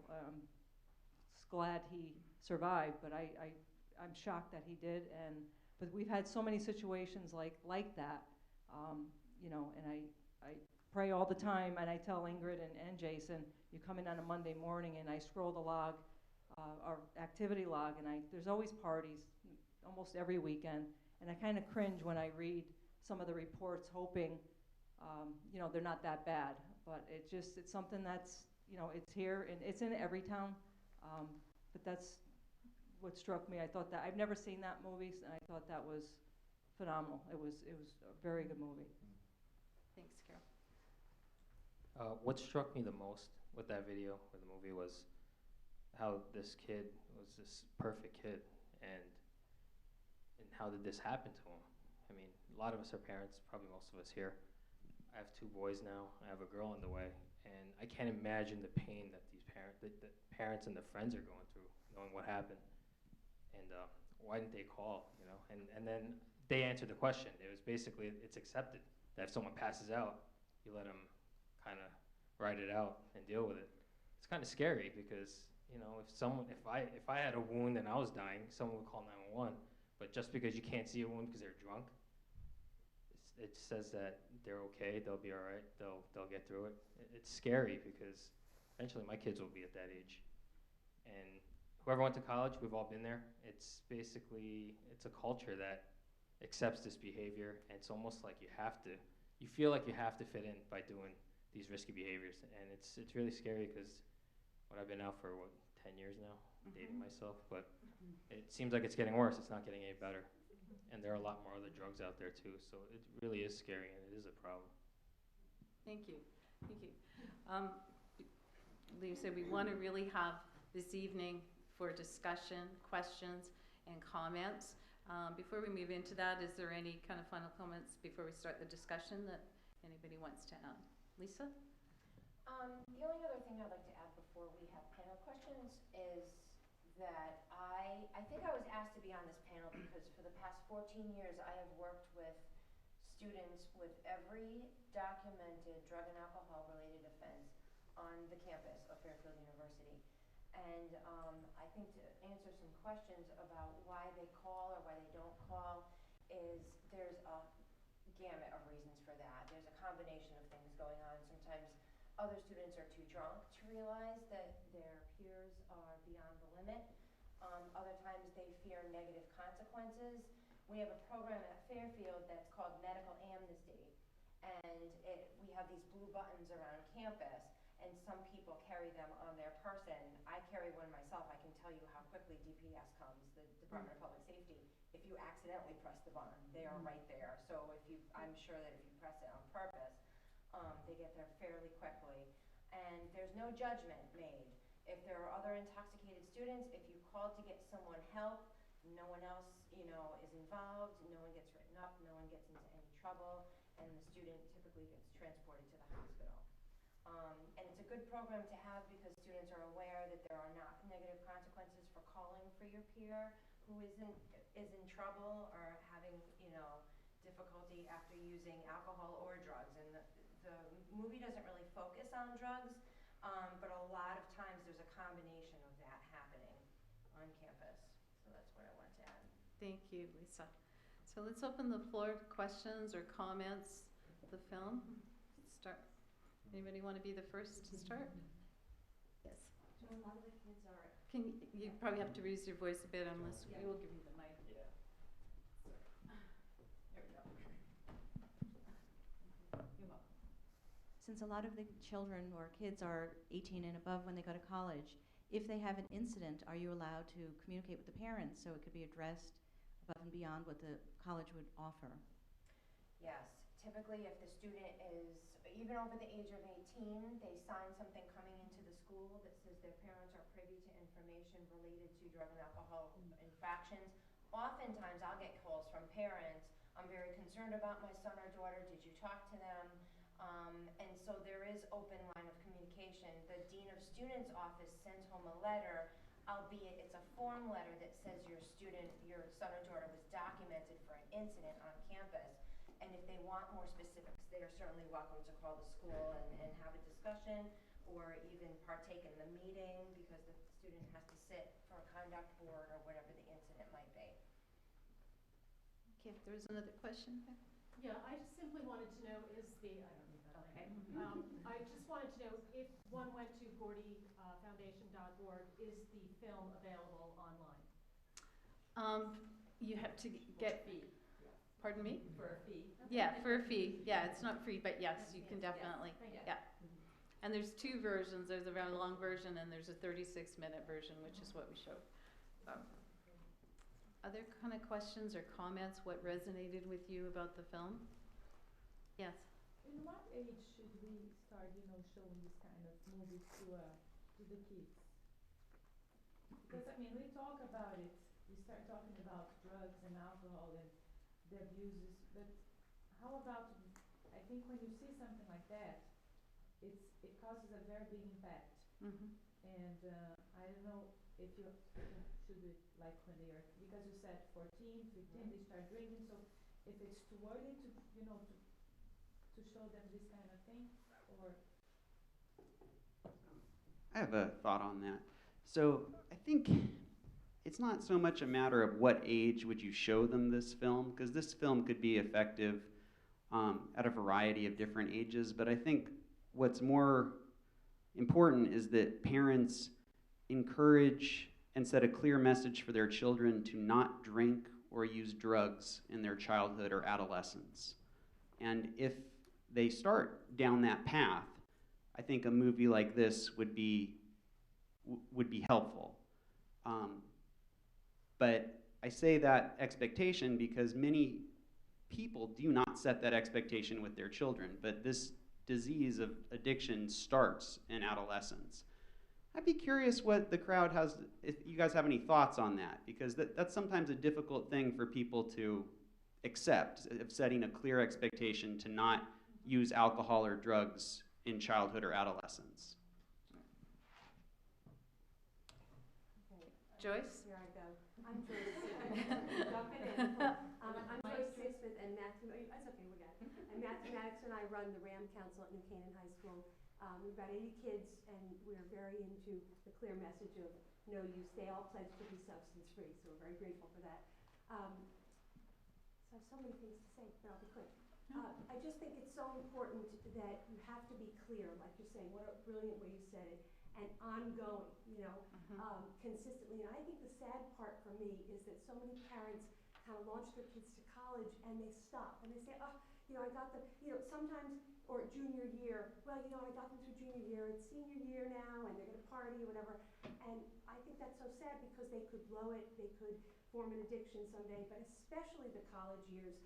glad he survived, but I'm shocked that he did. But we've had so many situations like that, you know, and I pray all the time, and I tell Ingrid and Jason, you come in on a Monday morning and I scroll the log, our activity log, and there's always parties almost every weekend, and I kind of cringe when I read some of the reports, hoping, you know, they're not that bad. But it's something that's, you know, it's here, and it's in every town, but that's what struck me. I thought that, I've never seen that movie, and I thought that was phenomenal. It was a very good movie. Thanks, Carol. What struck me the most with that video or the movie was how this kid was this perfect kid, and how did this happen to him? I mean, a lot of us are parents, probably most of us here. I have 2 boys now. I have a girl on the way, and I can't imagine the pain that the parents and the friends are going through, knowing what happened. And why didn't they call? You know, and then they answered the question. It was basically, it's accepted that if someone passes out, you let them kind of ride it out and deal with it. It's kind of scary because, you know, if I had a wound and I was dying, someone would call 911. But just because you can't see a wound because they're drunk, it says that they're okay, they'll be all right, they'll get through it. It's scary because eventually my kids will be at that age. And whoever went to college, we've all been there. It's basically, it's a culture that accepts this behavior, and it's almost like you feel like you have to fit in by doing these risky behaviors. And it's really scary because I've been out for, 10 years now, dating myself, but it seems like it's getting worse. It's not getting any better. And there are a lot more other drugs out there too, so it really is scary, and it is a problem. Thank you. Thank you. Lou said we want to really have this evening for discussion, questions, and comments. Before we move into that, is there any kind of final comments before we start the discussion that anybody wants to add? Lisa? The only other thing I'd like to add before we have panel questions is that I think I was asked to be on this panel because for the past 14 years I have worked with students with every documented drug and alcohol related offense on the campus of Fairfield University. And I think to answer some questions about why they call or why they don't call is there's a gamut of reasons for that. There's a combination of things going on. Sometimes other students are too drunk to realize that their peers are beyond the limit. Other times they fear negative consequences. We have a program at Fairfield that's called Medical Amnesty, and we have these blue buttons around campus, and some people carry them on their person. I carry one myself. I can tell you how quickly DPS comes, the Department of Public Safety. If you accidentally press the button, they are right there. So I'm sure that if you press it on purpose, they get there fairly quickly. And there's no judgment made. If there are other intoxicated students, if you call to get someone help, no one else, is involved, no one gets written up, no one gets into any trouble, and the student typically gets transported to the hospital. And it's a good program to have because students are aware that there are not negative consequences for calling for your peer who is in trouble or having, difficulty after using alcohol or drugs. And the movie doesn't really focus on drugs, But a lot of times there's a combination of that happening on campus. So that's what I wanted to add. Thank you, Lisa. So let's open the floor to questions or comments. The film. Start. Anybody want to be the first to start? Yes. So a lot of the kids are. Can you probably have to raise your voice a bit unless we will give you the mic. Yeah. There we go. You're welcome. Since a lot of the children or kids are 18 and above when they go to college, if they have an incident, are you allowed to communicate with the parents so it could be addressed above and beyond what the college would offer? Yes. Typically, if the student is even over the age of 18, they sign something coming into the school that says their parents are privy to information related to drug and alcohol infractions. Oftentimes, I'll get calls from parents, I'm very concerned about my son or daughter, did you talk to them? And so there is open line of communication. The Dean of Students office sends home a letter, albeit it's a form letter that says your son or daughter was documented for an incident on campus. And if they want more specifics, they are certainly welcome to call the school and have a discussion or even partake in the meeting because the student has to sit for a conduct board or whatever the incident might be. Okay, there was another question there. Yeah, I just simply wanted to know I just wanted to know if one went to gordyfoundation.org, is the film available online? You have to get. Fee. Pardon me? For a fee. Yeah, for a fee. Yeah, it's not free, but yes, you can Yes, definitely. thank you. Yeah. And there's two versions. There's a very long version and there's a 36-minute version, which is what we showed. Other kind of questions or comments? What resonated with you about the film? Yes. In what age should we start, showing this kind of movies to the kids? Because we talk about it. We start talking about drugs and alcohol and the abuses, but how about? I think when you see something like that, it causes a very big impact. Mm-hmm. And I don't know if you should do it like when they are, because you said 14, 15, they start drinking. So if it's too early to to show them this kind of thing, or? I have a thought on that. So I think it's not so much a matter of what age would you show them this film, because this film could be effective at a variety of different ages, but I think what's more important is that parents encourage and set a clear message for their children to not drink or use drugs in their childhood or adolescence. And if they start down that path, I think a movie like this would be helpful. But I say that expectation because many people do not set that expectation with their children, but this disease of addiction starts in adolescence. I'd be curious what the crowd has, if you guys have any thoughts on that, because that's sometimes a difficult thing for people to accept, of setting a clear expectation to not use alcohol or drugs in childhood or adolescence. Joyce? Here I go. I'm Joyce. Jumping in. I'm Joyce Smith and that's okay, we got it. And Matthew Maddox and I run the RAM Council at New Canaan High School. We've got 80 kids, and we're very into the clear message of no use. They all pledge to be substance-free, so we're very grateful for that. So I have so many things to say, but I'll be quick. I just think it's so important that you have to be clear, like you're saying, what a brilliant way you said it, and ongoing, consistently. And I think the sad part for me is that so many parents kind of launch their kids to college and they stop and they say, oh, I got the, sometimes, or junior year, well, I got them through junior year, it's senior year now, and they're going to party or whatever. And I think that's so sad because they could blow it, they could form an addiction someday, but especially the college years,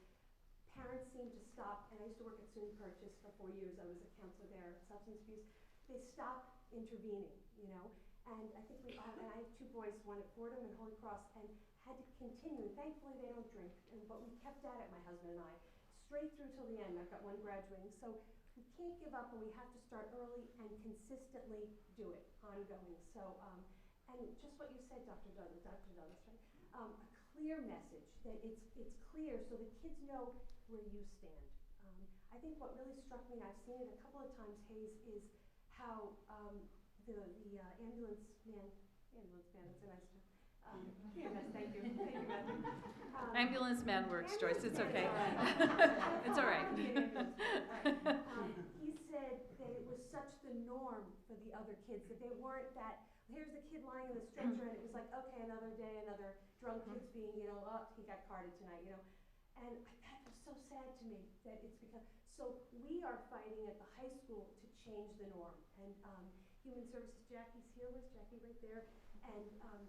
parents seem to stop, and I used to work at SUNY Purchase for 4 years, I was a counselor there, substance abuse, they stop intervening, and I think and I have 2 boys, one at Fordham and Holy Cross, and had to continue, and thankfully they don't drink, but we kept at it, my husband and I, straight through till the end. I've got one graduating, so we can't give up, and we have to start early and consistently do it, ongoing. So, and just what you said, Dr. Douglas, right? A clear message, that it's clear so the kids know where you stand. I think what really struck me, and I've seen it a couple of times, Hayes, is how the ambulance man, that's a nice term. Yes, thank you, Matthew. Ambulance man works, Joyce, it's okay. It's all right. He said that it was such the norm for the other kids, that they weren't that, here's a kid lying in the stretcher, and it was like, okay, another day, another drunk kid's being, oh, he got carded tonight, And that was so sad to me, that it's because, so we are fighting at the high school to change the norm. And Human Services, Jackie's here, where's Jackie? Right there. And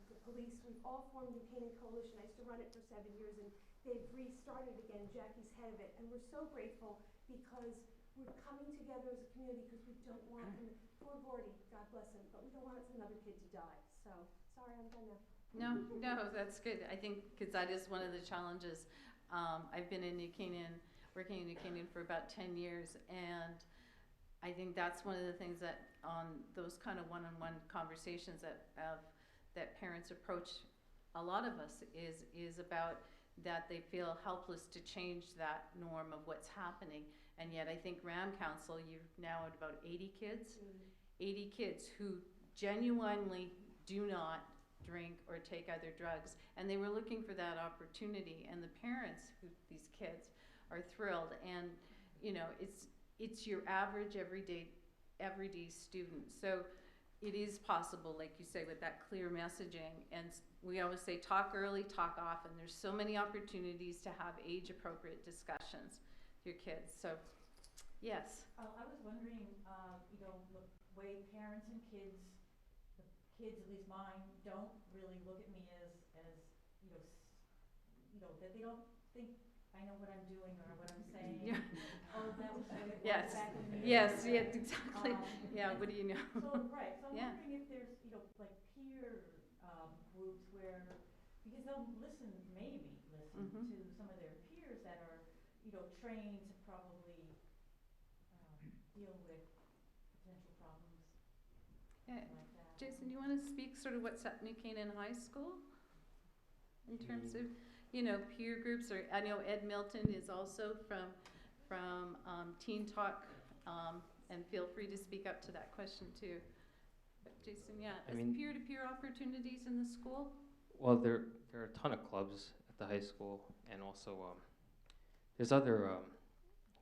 the police, we've all formed the Canaan Coalition. I used to run it for 7 years, and they've restarted again. Jackie's head of it. And we're so grateful because we're coming together as a community because we don't want him, poor Gordy, God bless him, but we don't want another kid to die. So, sorry, I'm done now. No, that's good. I think, because that is one of the challenges. I've been in New Canaan, working in New Canaan for about 10 years, and I think that's one of the things that on those kind of one-on-one conversations that parents approach a lot of us is about that they feel helpless to change that norm of what's happening. And yet I think RAM Council, you've now at about 80 kids, 80 kids who genuinely do not drink or take other drugs, and they were looking for that opportunity, and the parents who these kids are thrilled. And it's your average everyday student, so it is possible, like you say, with that clear messaging. And we always say talk early, talk often. There's so many opportunities to have age appropriate discussions with your kids. So yes. I was wondering, the way parents and kids, the kids, at least mine, don't really look at me as that they don't think I know what I'm doing or what I'm saying. Yeah. Oh, that was good. Yes. Back in the Yes. day. Yeah. Exactly. Yeah. What do you know? So right. So I'm Yeah. wondering if there's like peer groups where, because they'll maybe listen to some of their peers that are trained to probably deal with potential problems. Yeah. Like that. Jason, you want to speak sort of what's at New Canaan High School in terms of peer groups? Or I know Ed Milton is also from Teen Talk, and feel free to speak up to that question too. But Jason, peer-to-peer opportunities in the school? Well, there are a ton of clubs at the high school, and also there's other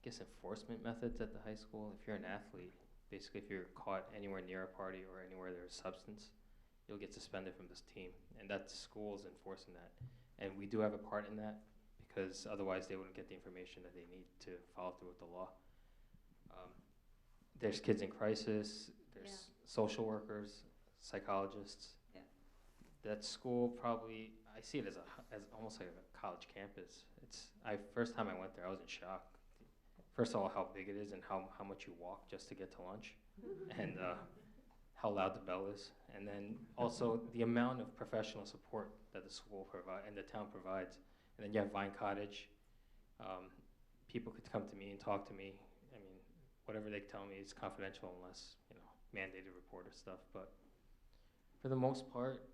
enforcement methods at the high school. If you're an athlete, basically if you're caught anywhere near a party or anywhere there's substance, you'll get suspended from this team, and that school is enforcing that. And we do have a part in that, because otherwise they wouldn't get the information that they need to follow through with the law. There's kids in crisis, there's social workers, psychologists. Yeah. That school probably, I see it as almost like a college campus. First time I went there, I was in shock. First of all, how big it is and how much you walk just to get to lunch, and how loud the bell is. And then also the amount of professional support that the school and the town provides. And then you have Vine Cottage. People could come to me and talk to me. I mean, whatever they tell me is confidential unless, mandated report or stuff. But for the most part,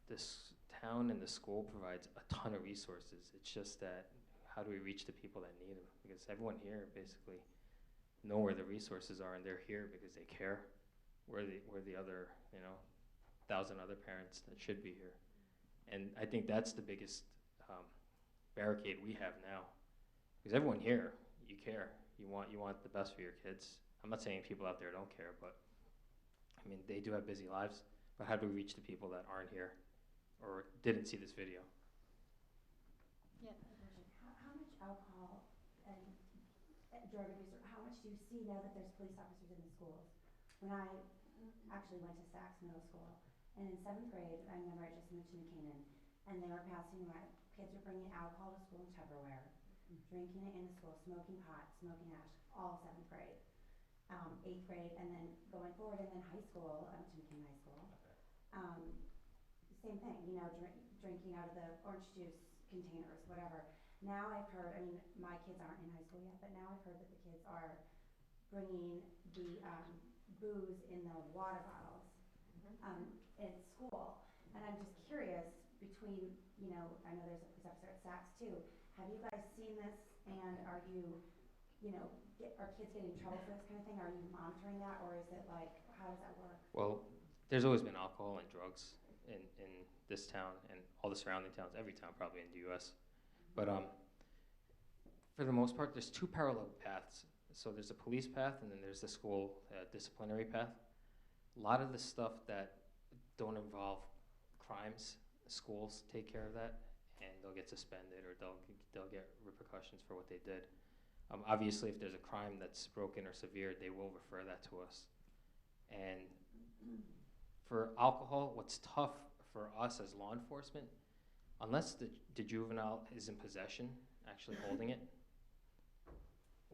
this town and the school provides a ton of resources. It's just that, how do we reach the people that need them? Because everyone here basically know where the resources are, and they're here because they care. We're the other, 1,000 other parents that should be here. And I think that's the biggest barricade we have now. Because everyone here, you care. You want the best for your kids. I'm not saying people out there don't care, but I mean, they do have busy lives. But how do we reach the people that aren't here or didn't see this video? Yeah. How much alcohol and drug abuse, or how much do you see now that there's police officers in the schools? When I actually went to Saks Middle School, and in 7th grade, I remember I just moved to New Canaan, and they were passing around, kids were bringing alcohol to school in Tupperware, drinking it in the school, smoking pot, smoking hash, all 7th grade. 8th grade, and then going forward, and then high school, I went to New Canaan High School. Same thing, drinking out of the orange juice containers, whatever. Now I've heard, my kids aren't in high school yet, but now I've heard that the kids are bringing the booze in the water bottles in school. And I'm just curious, between, I know there's a police officer at Saks too, have you guys seen this, and are you are kids getting in trouble for this kind of thing? Are you monitoring that, or is it like, how does that work? Well, there's always been alcohol and drugs in this town and all the surrounding towns, every town probably in the U.S. But for the most part, there's two parallel paths. So there's a police path, and then there's the school disciplinary path. A lot of the stuff that don't involve crimes, schools take care of that, and they'll get suspended or they'll get repercussions for what they did. Obviously, if there's a crime that's broken or severe, they will refer that to us. And for alcohol, what's tough for us as law enforcement, unless the juvenile is in possession, actually holding it,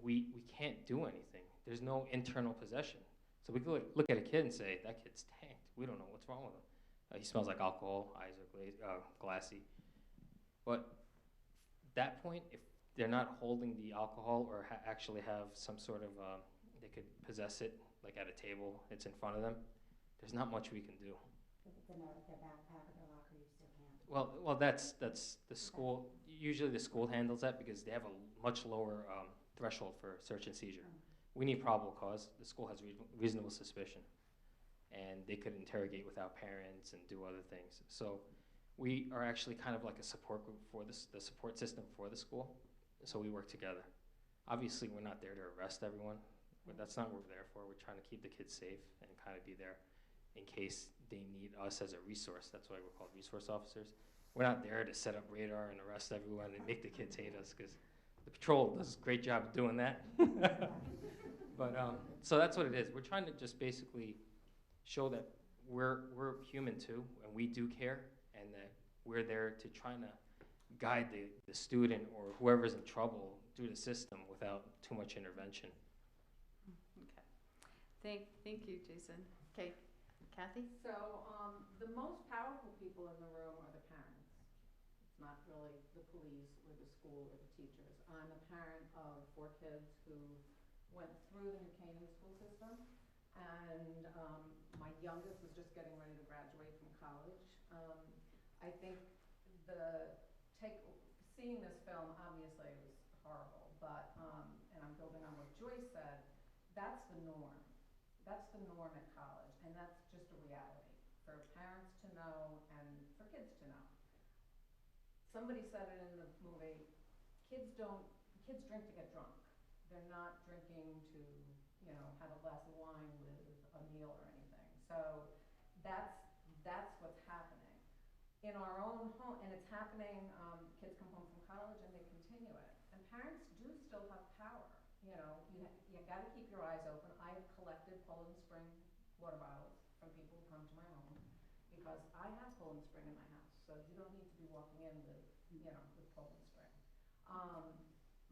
we can't do anything. There's no internal possession. So we could look at a kid and say, that kid's tanked. We don't know what's wrong with him. He smells like alcohol, eyes are glassy. But that point, if they're not holding the alcohol or actually have some sort of, they could possess it, like at a table, it's in front of them, there's not much we can do. If it's in their backpack or their locker, you still can't. Well, that's the school. Usually the school handles that because they have a much lower threshold for search and seizure. We need probable cause. The school has reasonable suspicion, and they could interrogate without parents and do other things. So we are actually kind of like a support group for the support system for the school. So we work together. Obviously, we're not there to arrest everyone, but that's not what we're there for. We're trying to keep the kids safe and kind of be there in case they need us as a resource. That's why we're called resource officers. We're not there to set up radar and arrest everyone and make the kids hate us, because the patrol does a great job of doing that. But so that's what it is. We're trying to just basically show that we're human too, and we do care, and that we're there to try to guide the student or whoever's in trouble through the system without too much intervention. Okay. Thank you, Jason. Okay, Kathy? So the most powerful people in the room are the parents. It's not really the police or the school or the teachers. I'm a parent of 4 kids who went through the New Canaan school system, and my youngest is just getting ready to graduate from college. I think seeing this film, obviously it was horrible, but, and I'm building on what Joyce said, that's the norm. That's the norm at college, and that's just a reality for parents to know and for kids to know. Somebody said it in the movie, kids drink to get drunk. They're not drinking to, have a glass of wine with a meal or anything. So that's what's happening. In our own home, and it's happening, kids come home from college and they continue it. And parents do still have power. You got to keep your eyes open. I have collected Poland Spring water bottles from people who come to my home because I have Poland Spring in my house. So you don't need to be walking in with, with Poland Spring.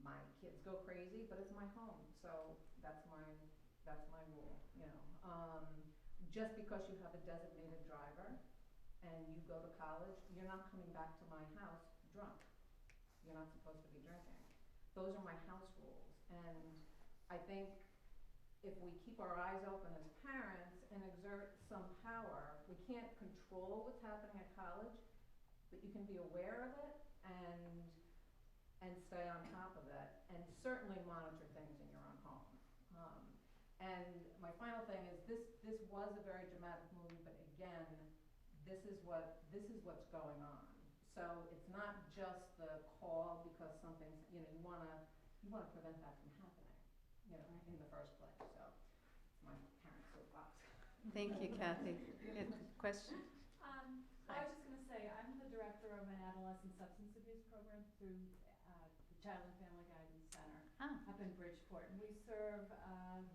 My kids go crazy, but it's my home. So that's my rule, Just because you have a designated driver and you go to college, you're not coming back to my house drunk. You're not supposed to be drinking. Those are my house rules. And I think if we keep our eyes open as parents and exert some power, we can't control what's happening at college, but you can be aware of it and stay on top of it, and certainly monitor things in your own home. And my final thing is this was a very dramatic movie, but again, this is what's going on. So it's not just the call because something's, you want to prevent that from happening, in the first place. So it's my parent soapbox. Thank you, Kathy. Question? I was just going to say, I'm the director of an adolescent substance abuse program through the Child and Family Guidance Center up in Bridgeport. And we serve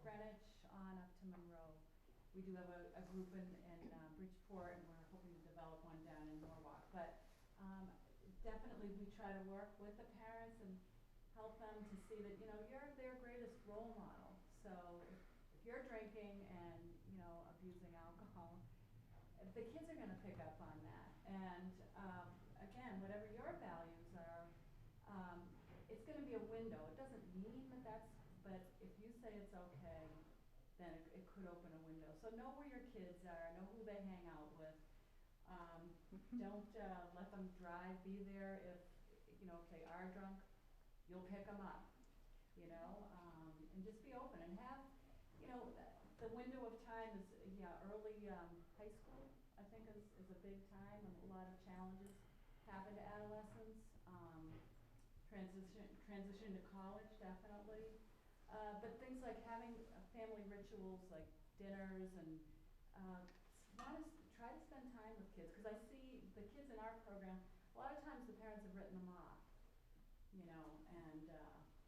Greenwich on up to Monroe. We do have a group in Bridgeport, and we're hoping to develop one down in Norwalk. But definitely we try to work with the parents and help them to see that, you're their greatest role model. So if you're drinking and, abusing alcohol, the kids are going to pick up on that. And again, whatever your values are, it's going to be a window. It doesn't mean but if you say it's okay, then it could open a window. So know where your kids are, know who they hang out with. Don't let them drive. Be there if they are drunk, you'll pick them up. and just be open and have, you know, the window of time is, early high school, I think is a big time, and a lot of challenges happen to adolescents. Transition to college, definitely. But things like having family rituals like dinners and try to spend time with kids, because I see the kids in our program, a lot of times the parents have written them off, you know, and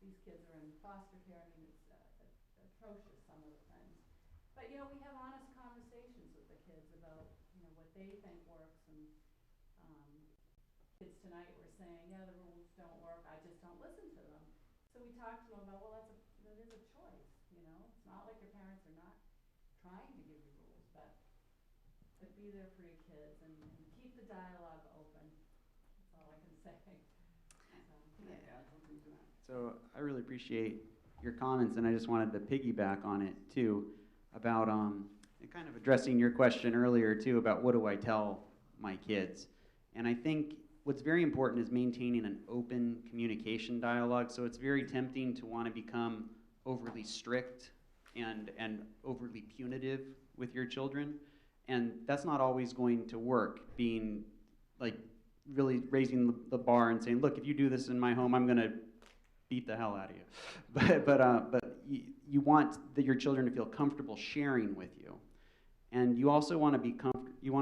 these kids are in foster care. I mean, it's atrocious, some of the things. But, you know, we have honest conversations with the kids about, you know, what they think works, and kids tonight were saying, yeah, the rules don't work, I just don't listen to them. So we talked to them about, well, that is a choice, you know. It's not like your parents are not trying to give you rules, but be there for your kids and keep the dialogue open. That's all I can say. So I really appreciate your comments, and I just wanted to piggyback on it too, about and kind of addressing your question earlier too about what do I tell my kids. And I think what's very important is maintaining an open communication dialogue. So it's very tempting to want to become overly strict and overly punitive with your children. And that's not always going to work, being like really raising the bar and saying, look, if you do this in my home, I'm going to beat the hell out of you. But you want your children to feel comfortable sharing with you. And you also want to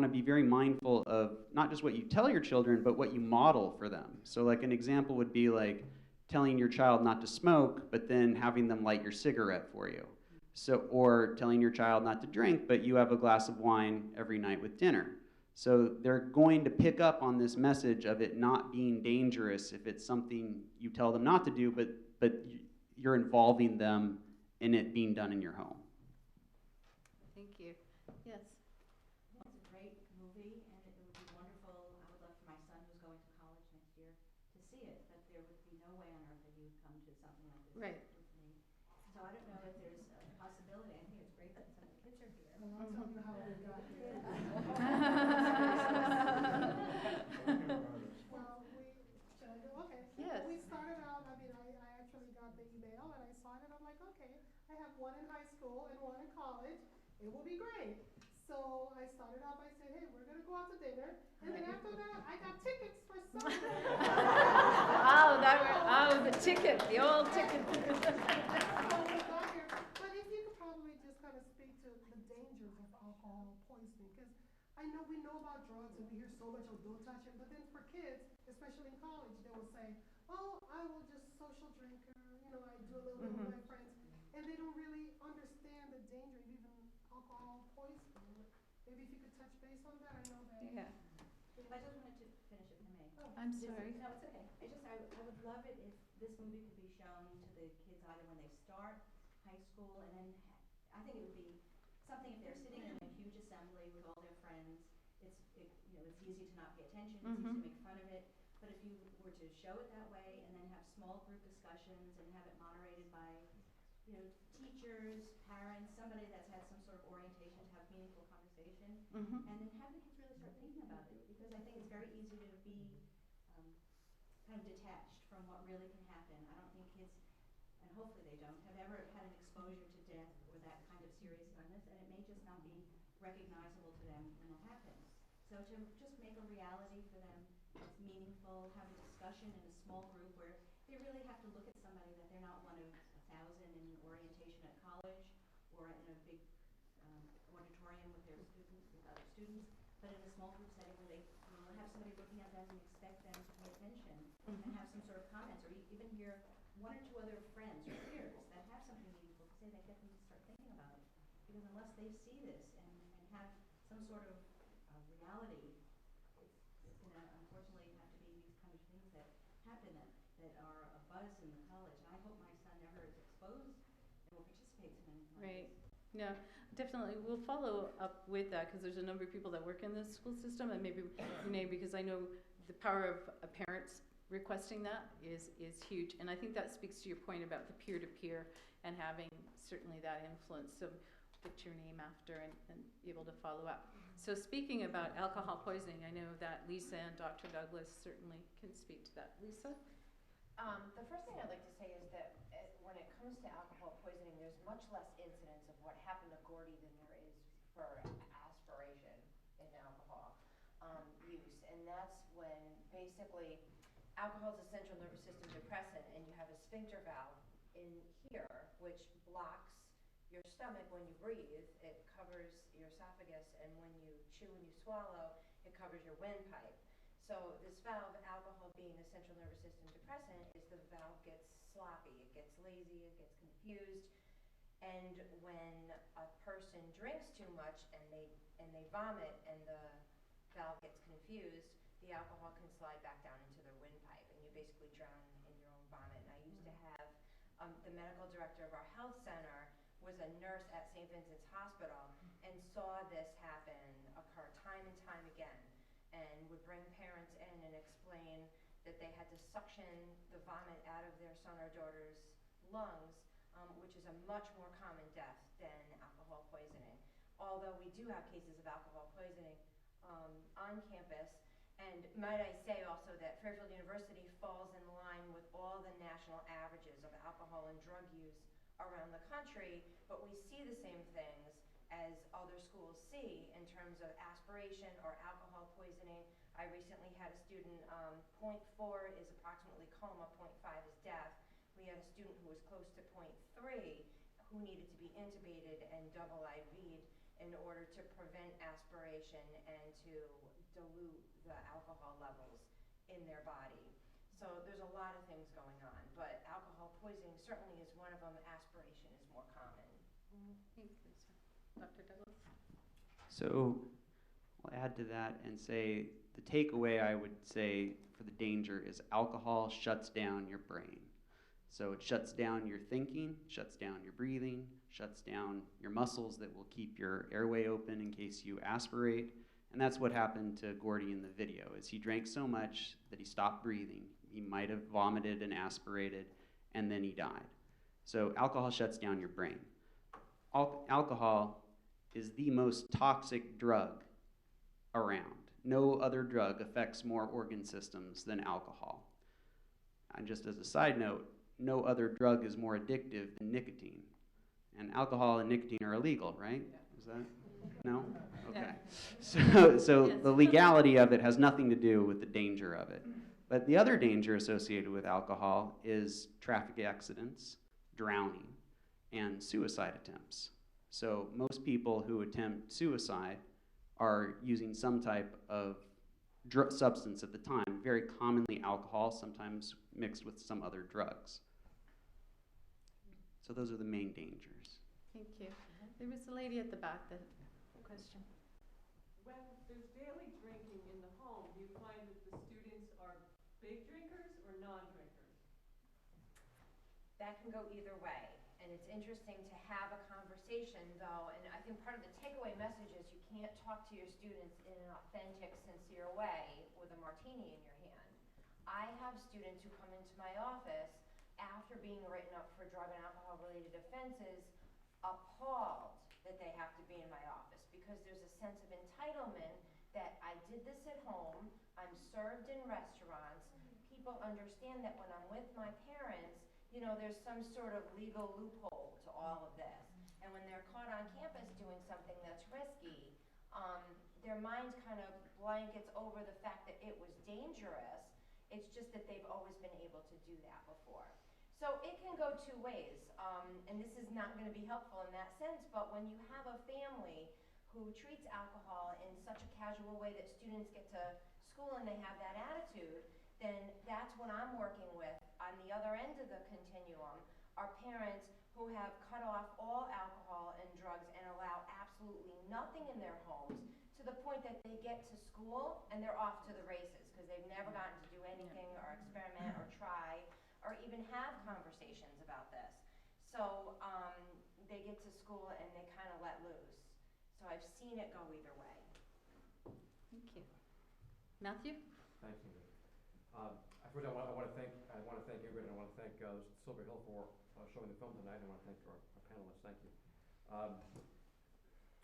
be very mindful of not just what you tell your children, but what you model for them. So like an example would be like telling your child not to smoke, but then having them light your cigarette for you. So, or telling your child not to drink, but you have a glass of wine every night with dinner. So they're going to pick up on this message of it not being dangerous if it's something you tell them not to do, but you're involving them in it being done in your home. Thank you. Yes. It's a great movie, and it would be wonderful. I would love for my son, who's going to college next year, to see it, but there would be no way on earth that he would come to something like this Right. with me. So I don't know if there's a possibility. I think it's great that some of the kids are here. Well, I'll tell you how we got here. Well, should I go? Okay. Yes. We started out, I actually got the email and I saw it and I'm like, okay, I have one in high school and one in college. It will be great. So I started out by saying, hey, we're going to go out to dinner. And then after that, I got tickets for Sunday. The ticket, the old ticket. But if you could probably just kind of speak to the dangers of alcohol poisoning, because we know about drugs and we hear so much, oh, don't touch it. But then for kids, especially in college, they will say, oh, I will just social drink, or, I do a little bit with my friends. And they don't really understand the danger of even alcohol poisoning. Maybe if you could touch base on that, I know that. Yeah. I just wanted to finish, if I may. Oh, I'm sorry. No, it's okay. I would love it if this movie could be shown to the kids either when they start high school, and then I think it would be something if they're sitting in a huge assembly with all their friends. It's easy to not pay attention. It's easy to make fun of it. But if you were to show it that way, and then have small group discussions, and have it moderated by, teachers, parents, somebody that's had some sort of orientation to have meaningful conversation, and then have the kids really start thinking about it, because I think it's very easy to be kind of detached from what really can happen. I don't think kids, and hopefully they don't, have ever had an exposure to death or that kind of serious illness, and it may just not be recognizable to them when it happens. So to just make a reality for them that's meaningful, have a discussion in a small group where they really have to look at somebody that they're not one of 1,000 in orientation at college or in a big auditorium with their students, with other students, but in a small group setting where they have somebody looking at them and expect them to pay attention and have some sort of comments, or even hear one or two other friends or peers that have something meaningful to say that get them to start thinking about it. Because unless they see this and have some sort of reality, it's going to unfortunately have to be these kind of things that happen that are a buzz in the college. And I hope my son never is exposed or participates in anything like this. No, definitely. We'll follow up with that, because there's a number of people that work in the school system, and maybe Renee, because I know the power of parents requesting that is huge. And I think that speaks to your point about the peer-to-peer and having certainly that influence. So put your name after and be able to follow up. So speaking about alcohol poisoning, I know that Lisa and Dr. Douglas certainly can speak to that. Lisa? The first thing I'd like to say is that when it comes to alcohol poisoning, there's much less incidence of what happened to Gordy than there is for aspiration in alcohol use. And that's when basically alcohol is a central nervous system depressant, and you have a sphincter valve in here, which blocks your stomach when you breathe. It covers your esophagus, and when you chew and you swallow, it covers your windpipe. So this valve, alcohol being a central nervous system depressant, is the valve gets sloppy, it gets lazy, it gets confused, and when a person drinks too much and they vomit and the valve gets confused, the alcohol can slide back down into their windpipe, and you basically drown in your own vomit. And I used to have the medical director of our health center was a nurse at St. Vincent's Hospital and saw this happen occur time and time again, and would bring parents in and explain that they had to suction the vomit out of their son or daughter's lungs, which is a much more common death than alcohol poisoning. Although we do have cases of alcohol poisoning on campus. And might I say also that Fairfield University falls in line with all the national averages of alcohol and drug use around the country, but we see the same things as other schools see in terms of aspiration or alcohol poisoning. I recently had a student, 0.4 is approximately coma, 0.5 is death. We had a student who was close to 0.3 who needed to be intubated and double IV'd in order to prevent aspiration and to dilute the alcohol levels in their body. So there's a lot of things going on, but alcohol poisoning certainly is one of them. Aspiration is more common. Thanks, Lisa. Dr. Douglas? So I'll add to that and say the takeaway I would say for the danger is alcohol shuts down your brain. So it shuts down your thinking, shuts down your breathing, shuts down your muscles that will keep your airway open in case you aspirate. And that's what happened to Gordy in the video, is he drank so much that he stopped breathing. He might have vomited and aspirated, and then he died. So alcohol shuts down your brain. Alcohol is the most toxic drug around. No other drug affects more organ systems than alcohol. And just as a side note, no other drug is more addictive than nicotine. And alcohol and nicotine are illegal, right? Is that? No? Okay. So the legality of it has nothing to do with the danger of it. But the other danger associated with alcohol is traffic accidents, drowning, and suicide attempts. So most people who attempt suicide are using some type of substance at the time, very commonly alcohol, sometimes mixed with some other drugs. So those are the main dangers. Thank you. There was a lady at the back that question. When there's daily drinking in the home, do you find that the students are big drinkers or non-drinkers? That can go either way. And it's interesting to have a conversation, though, and I think part of the takeaway message is you can't talk to your students in an authentic, sincere way with a martini in your hand. I have students who come into my office after being written up for drug and alcohol-related offenses, appalled that they have to be in my office because there's a sense of entitlement that I did this at home, I'm served in restaurants, people understand that when I'm with my parents, you know, there's some sort of legal loophole to all of this. And when they're caught on campus doing something that's risky, their minds kind of blankets over the fact that it was dangerous. It's just that they've always been able to do that before. So it can go two ways, and this is not going to be helpful in that sense, but when you have a family who treats alcohol in such a casual way that students get to school and they have that attitude, then that's what I'm working with on the other end of the continuum, are parents who have cut off all alcohol and drugs and allow absolutely nothing in their homes, to the point that they get to school and they're off to the races because they've never gotten to do anything or experiment or try or even have conversations about this. So they get to school and they kind of let loose. So I've seen it go either way. Thank you. Matthew? Thanks, Ingrid. First, I want to thank Ingrid, and I want to thank Silver Hill for showing the film tonight. I want to thank our panelists. Thank you.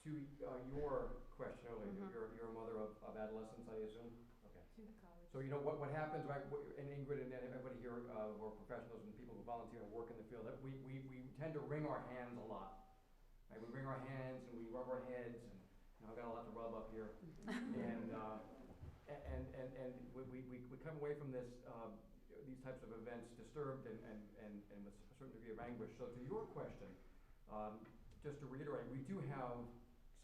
To your question earlier, you're a mother of adolescents, I assume. Okay. To the college. So you know what happens, right, and Ingrid and everybody here who are professionals and people who volunteer and work in the field, that we tend to wring our hands a lot. Right? We wring our hands and we rub our heads, and I've got a lot to rub up here. and we come away from these types of events disturbed and with a certain degree of anguish. So to your question, just to reiterate, we do have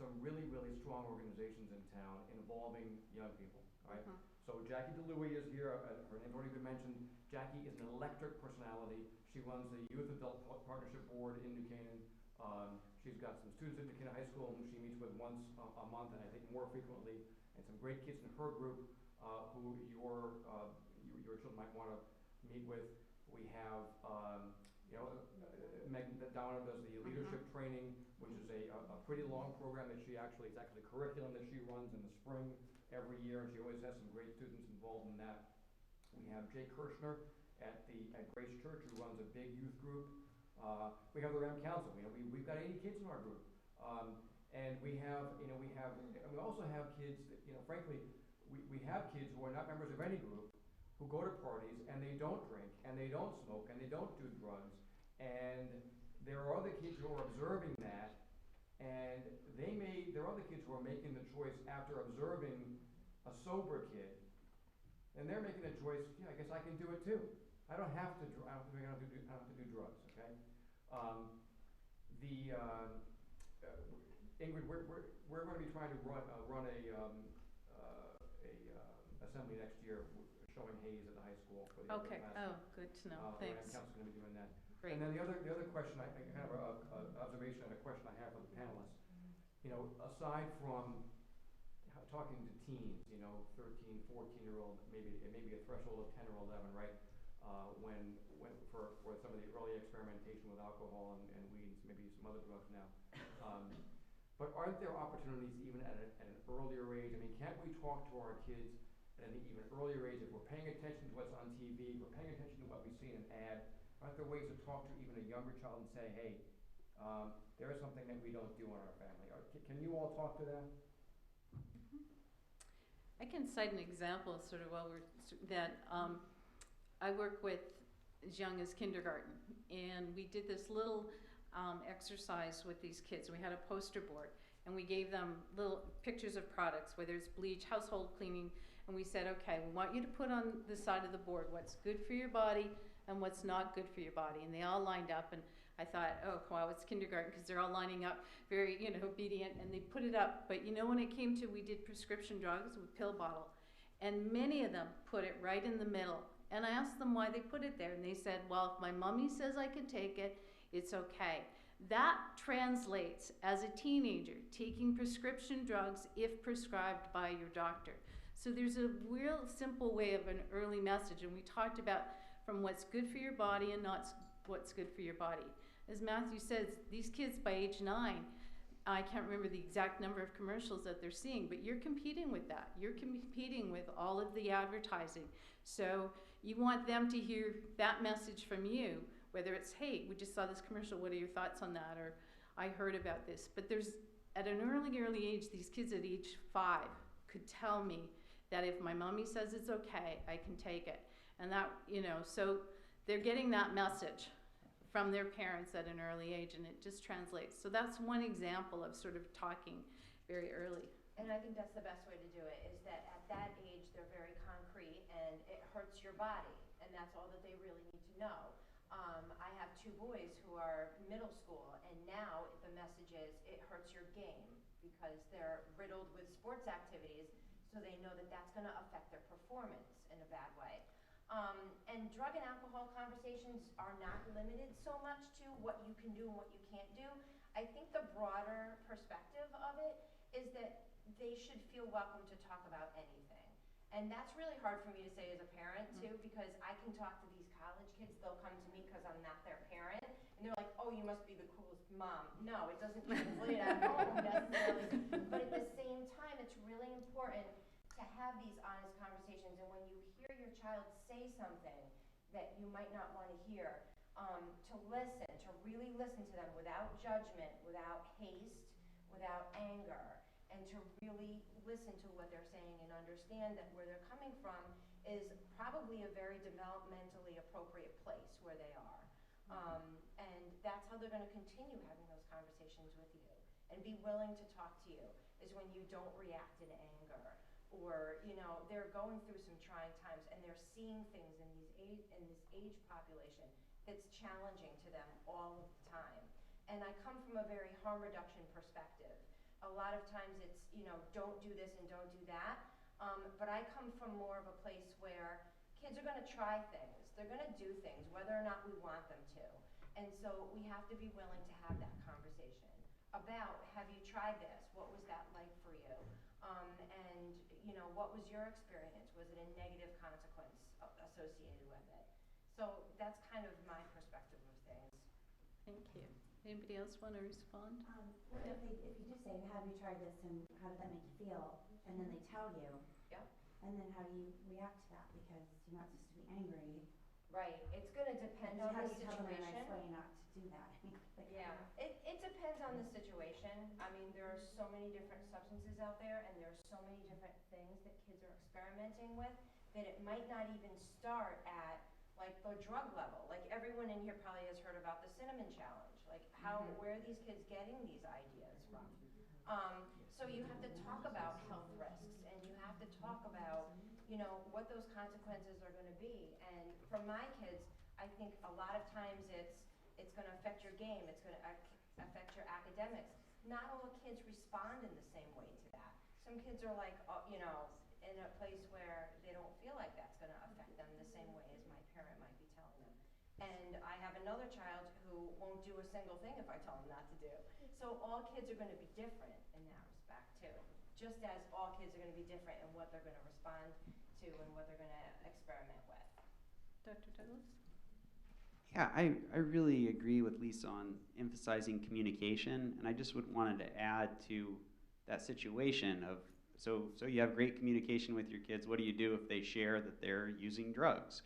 some really, really strong organizations in town involving young people. Right? So Jackie DeLuey is here. Her name's already been mentioned. Jackie is an electric personality. She runs the Youth Adult Partnership Board in New Canaan. She's got some students at New Canaan High School whom she meets with once a month, and I think more frequently, and some great kids in her group who your children might want to meet with. We have, Megan Downer does the leadership training, which is a pretty long program that it's actually curriculum that she runs in the spring every year, and she always has some great students involved in that. We have Jay Kirshner at Grace Church, who runs a big youth group. We have the Ram Council. We've got 80 kids in our group, and we also have kids that, frankly, we have kids who are not members of any group who go to parties and they don't drink and they don't smoke and they don't do drugs, and there are other kids who are observing that, and there are other kids who are making the choice after observing a sober kid, and they're making the choice, I guess I can do it too. I don't have to do drugs, okay? Ingrid, we're going to be trying to run a assembly next year showing Hayes at the high school for the Okay. Oh, good to know. Thanks. The Council's going to be doing that. Great. And then the other question, I kind of an observation and a question I have for the panelists. Aside from talking to teens, 13, 14-year-old, maybe a threshold of 10 or 11, right? When for some of the early experimentation with alcohol and weed, maybe some other drugs now. But aren't there opportunities even at an earlier age? I mean, can't we talk to our kids at an even earlier age if we're paying attention to what's on TV, if we're paying attention to what we see in an ad? Aren't there ways to talk to even a younger child and say, hey, there is something that we don't do in our family? Can you all talk to that? I can cite an example sort of I work with as young as kindergarten, and we did this little exercise with these kids. We had a poster board, and we gave them little pictures of products, whether it's bleach, household cleaning, and we said, okay, we want you to put on the side of the board what's good for your body and what's not good for your body. And they all lined up, and I thought, oh, wow, it's kindergarten, because they're all lining up very, obedient, and they put it up. But when it came to, we did prescription drugs with pill bottle, and many of them put it right in the middle. And I asked them why they put it there, and they said, well, if my mommy says I can take it, it's okay. That translates as a teenager, taking prescription drugs if prescribed by your doctor. So there's a real simple way of an early message, and we talked about from what's good for your body and not what's good for your body. As Matthew says, these kids by age 9, I can't remember the exact number of commercials that they're seeing, but you're competing with that. You're competing with all of the advertising. So you want them to hear that message from you, whether it's, hey, we just saw this commercial, what are your thoughts on that? Or I heard about this. But there's, at an early age, these kids at age 5 could tell me that if my mommy says it's okay, I can take it. And that, so they're getting that message from their parents at an early age, and it just translates. So that's one example of sort of talking very early. And I think that's the best way to do it, is that at that age, they're very concrete, and it hurts your body, and that's all that they really need to know. I have 2 boys who are middle school, and now the message is it hurts your game, because they're riddled with sports activities, so they know that that's going to affect their performance in a bad way. And drug and alcohol conversations are not limited so much to what you can do and what you can't do. I think the broader perspective of it is that they should feel welcome to talk about anything. And that's really hard for me to say as a parent too, because I can talk to these college kids, they'll come to me because I'm not their parent, and they're like, oh, you must be the coolest mom. No, it doesn't translate at home necessarily. But at the same time, it's really important to have these honest conversations, and when you hear your child say something that you might not want to hear, to listen, to really listen to them without judgment, without haste, without anger, and to really listen to what they're saying and understand that where they're coming from is probably a very developmentally appropriate place where they are. And that's how they're gonna continue having those conversations with you and be willing to talk to you, is when you don't react in anger, or, you know, they're going through some trying times and they're seeing things in this age population that's challenging to them all of the time. And I come from a very harm reduction perspective. A lot of times it's, you know, don't do this and don't do that. But I come from more of a place where kids are gonna try things. They're gonna do things whether or not we want them to. And so we have to be willing to have that conversation about, have you tried this? What was that like for you? And, you know, what was your experience? Was it a negative consequence associated with it? So that's kind of my perspective of things. Thank you. Anybody else want to respond? What if you do say, have you tried this and how did that make you feel? And then they tell you. Yeah. And then how do you react to that? Because you're not supposed to be angry. Right. It's going to depend on the situation. How do you tell them in a nice way not to do that? Yeah. It depends on the situation. I mean, there are so many different substances out there, and there are so many different things that kids are experimenting with that it might not even start at like the drug level. Like everyone in here probably has heard about the cinnamon challenge. Like where are these kids getting these ideas from? So you have to talk about health risks, and you have to talk about, you know, what those consequences are going to be. And for my kids, I think a lot of times it's going to affect your game. It's going to affect your academics. Not all kids respond in the same way to that. Some kids are like, you know, in a place where they don't feel like that's going to affect them the same way as my parent might be telling them. And I have another child who won't do a single thing if I tell him not to do. So all kids are going to be different in that respect too. Just as all kids are going to be different in what they're going to respond to and what they're going to experiment with. Dr. Douglas? Yeah, I really agree with Lisa on emphasizing communication, and I just wanted to add to that situation of, so you have great communication with your kids. What do you do if they share that they're using drugs?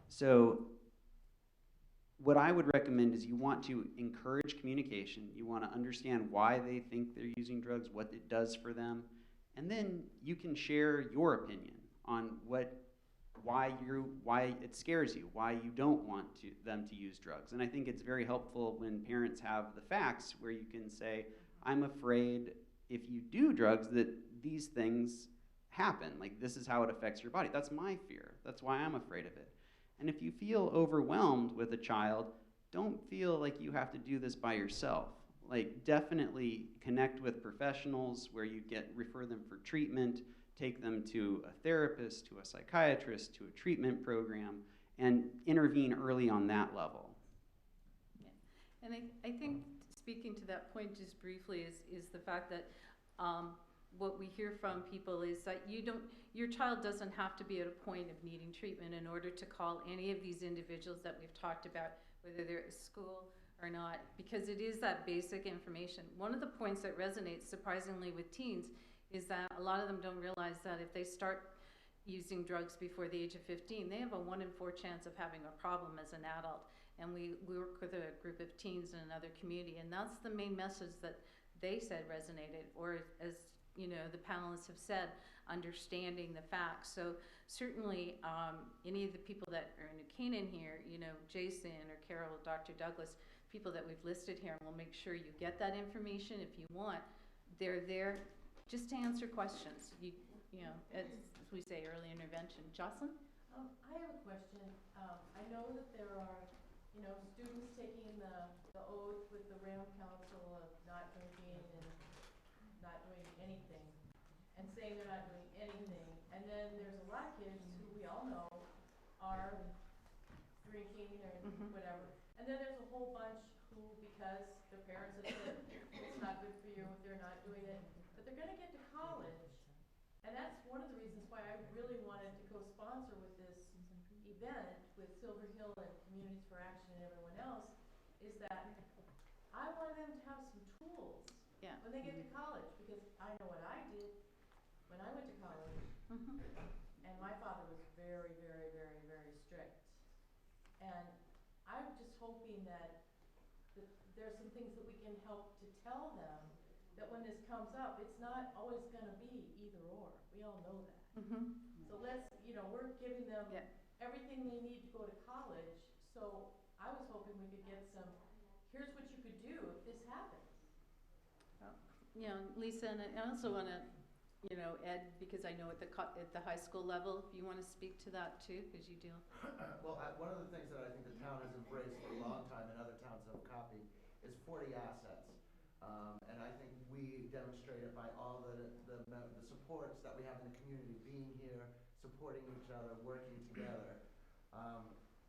So what I would recommend is you want to encourage communication. You want to understand why they think they're using drugs, what it does for them, and then you can share your opinion on why it scares you, why you don't want them to use drugs. And I think it's very helpful when parents have the facts where you can say, I'm afraid if you do drugs that these things happen. Like, this is how it affects your body. That's my fear. That's why I'm afraid of it. And if you feel overwhelmed with a child, don't feel like you have to do this by yourself. Like, definitely connect with professionals where you refer them for treatment, take them to a therapist, to a psychiatrist, to a treatment program, and intervene early on that level. Yeah. And I think speaking to that point just briefly is the fact that what we hear from people is that your child doesn't have to be at a point of needing treatment in order to call any of these individuals that we've talked about, whether they're at school or not, because it is that basic information. One of the points that resonates surprisingly with teens is that a lot of them don't realize that if they start using drugs before the age of 15, they have a 1 in 4 chance of having a problem as an adult. And we work with a group of teens in another community, and that's the main message that they said resonated, or as you know, the panelists have said, understanding the facts. So certainly any of the people that are in New Canaan here, you know, Jason or Carol, Dr. Douglas, people that we've listed here, and we'll make sure you get that information if you want. They're there just to answer questions. You know, as we say, early intervention. Jocelyn? I have a question. I know that there are, you know, students taking the oath with the RAM Council of not drinking and not doing anything, and saying they're not doing anything. And then there's a lot of kids who we all know are drinking or whatever. And then there's a whole bunch who, because their parents have said it's not good for you, they're not doing it. But they're going to get to college. And that's one of the reasons why I really wanted to co-sponsor with this event with Silver Hill and Communities for Action and everyone else, is that I want them to have some tools when they get to college, because I know what I did when I went to college, and my father was very, very, very, very strict. And I'm just hoping that there's some things that we can help to tell them, that when this comes up, it's not always going to be either or. We all know that. So let's, we're giving them Yeah. everything they need to go to college, so I was hoping we could get some, here's what you could do if this happens. Lisa, and I also want to, Ed, because I know at the high school level, if you want to speak to that too, because you deal. Well, one of the things that I think the town has embraced for a long time and other towns have copied is 40 assets. And I think we demonstrate it by all the supports that we have in the community, being here, supporting each other, working together.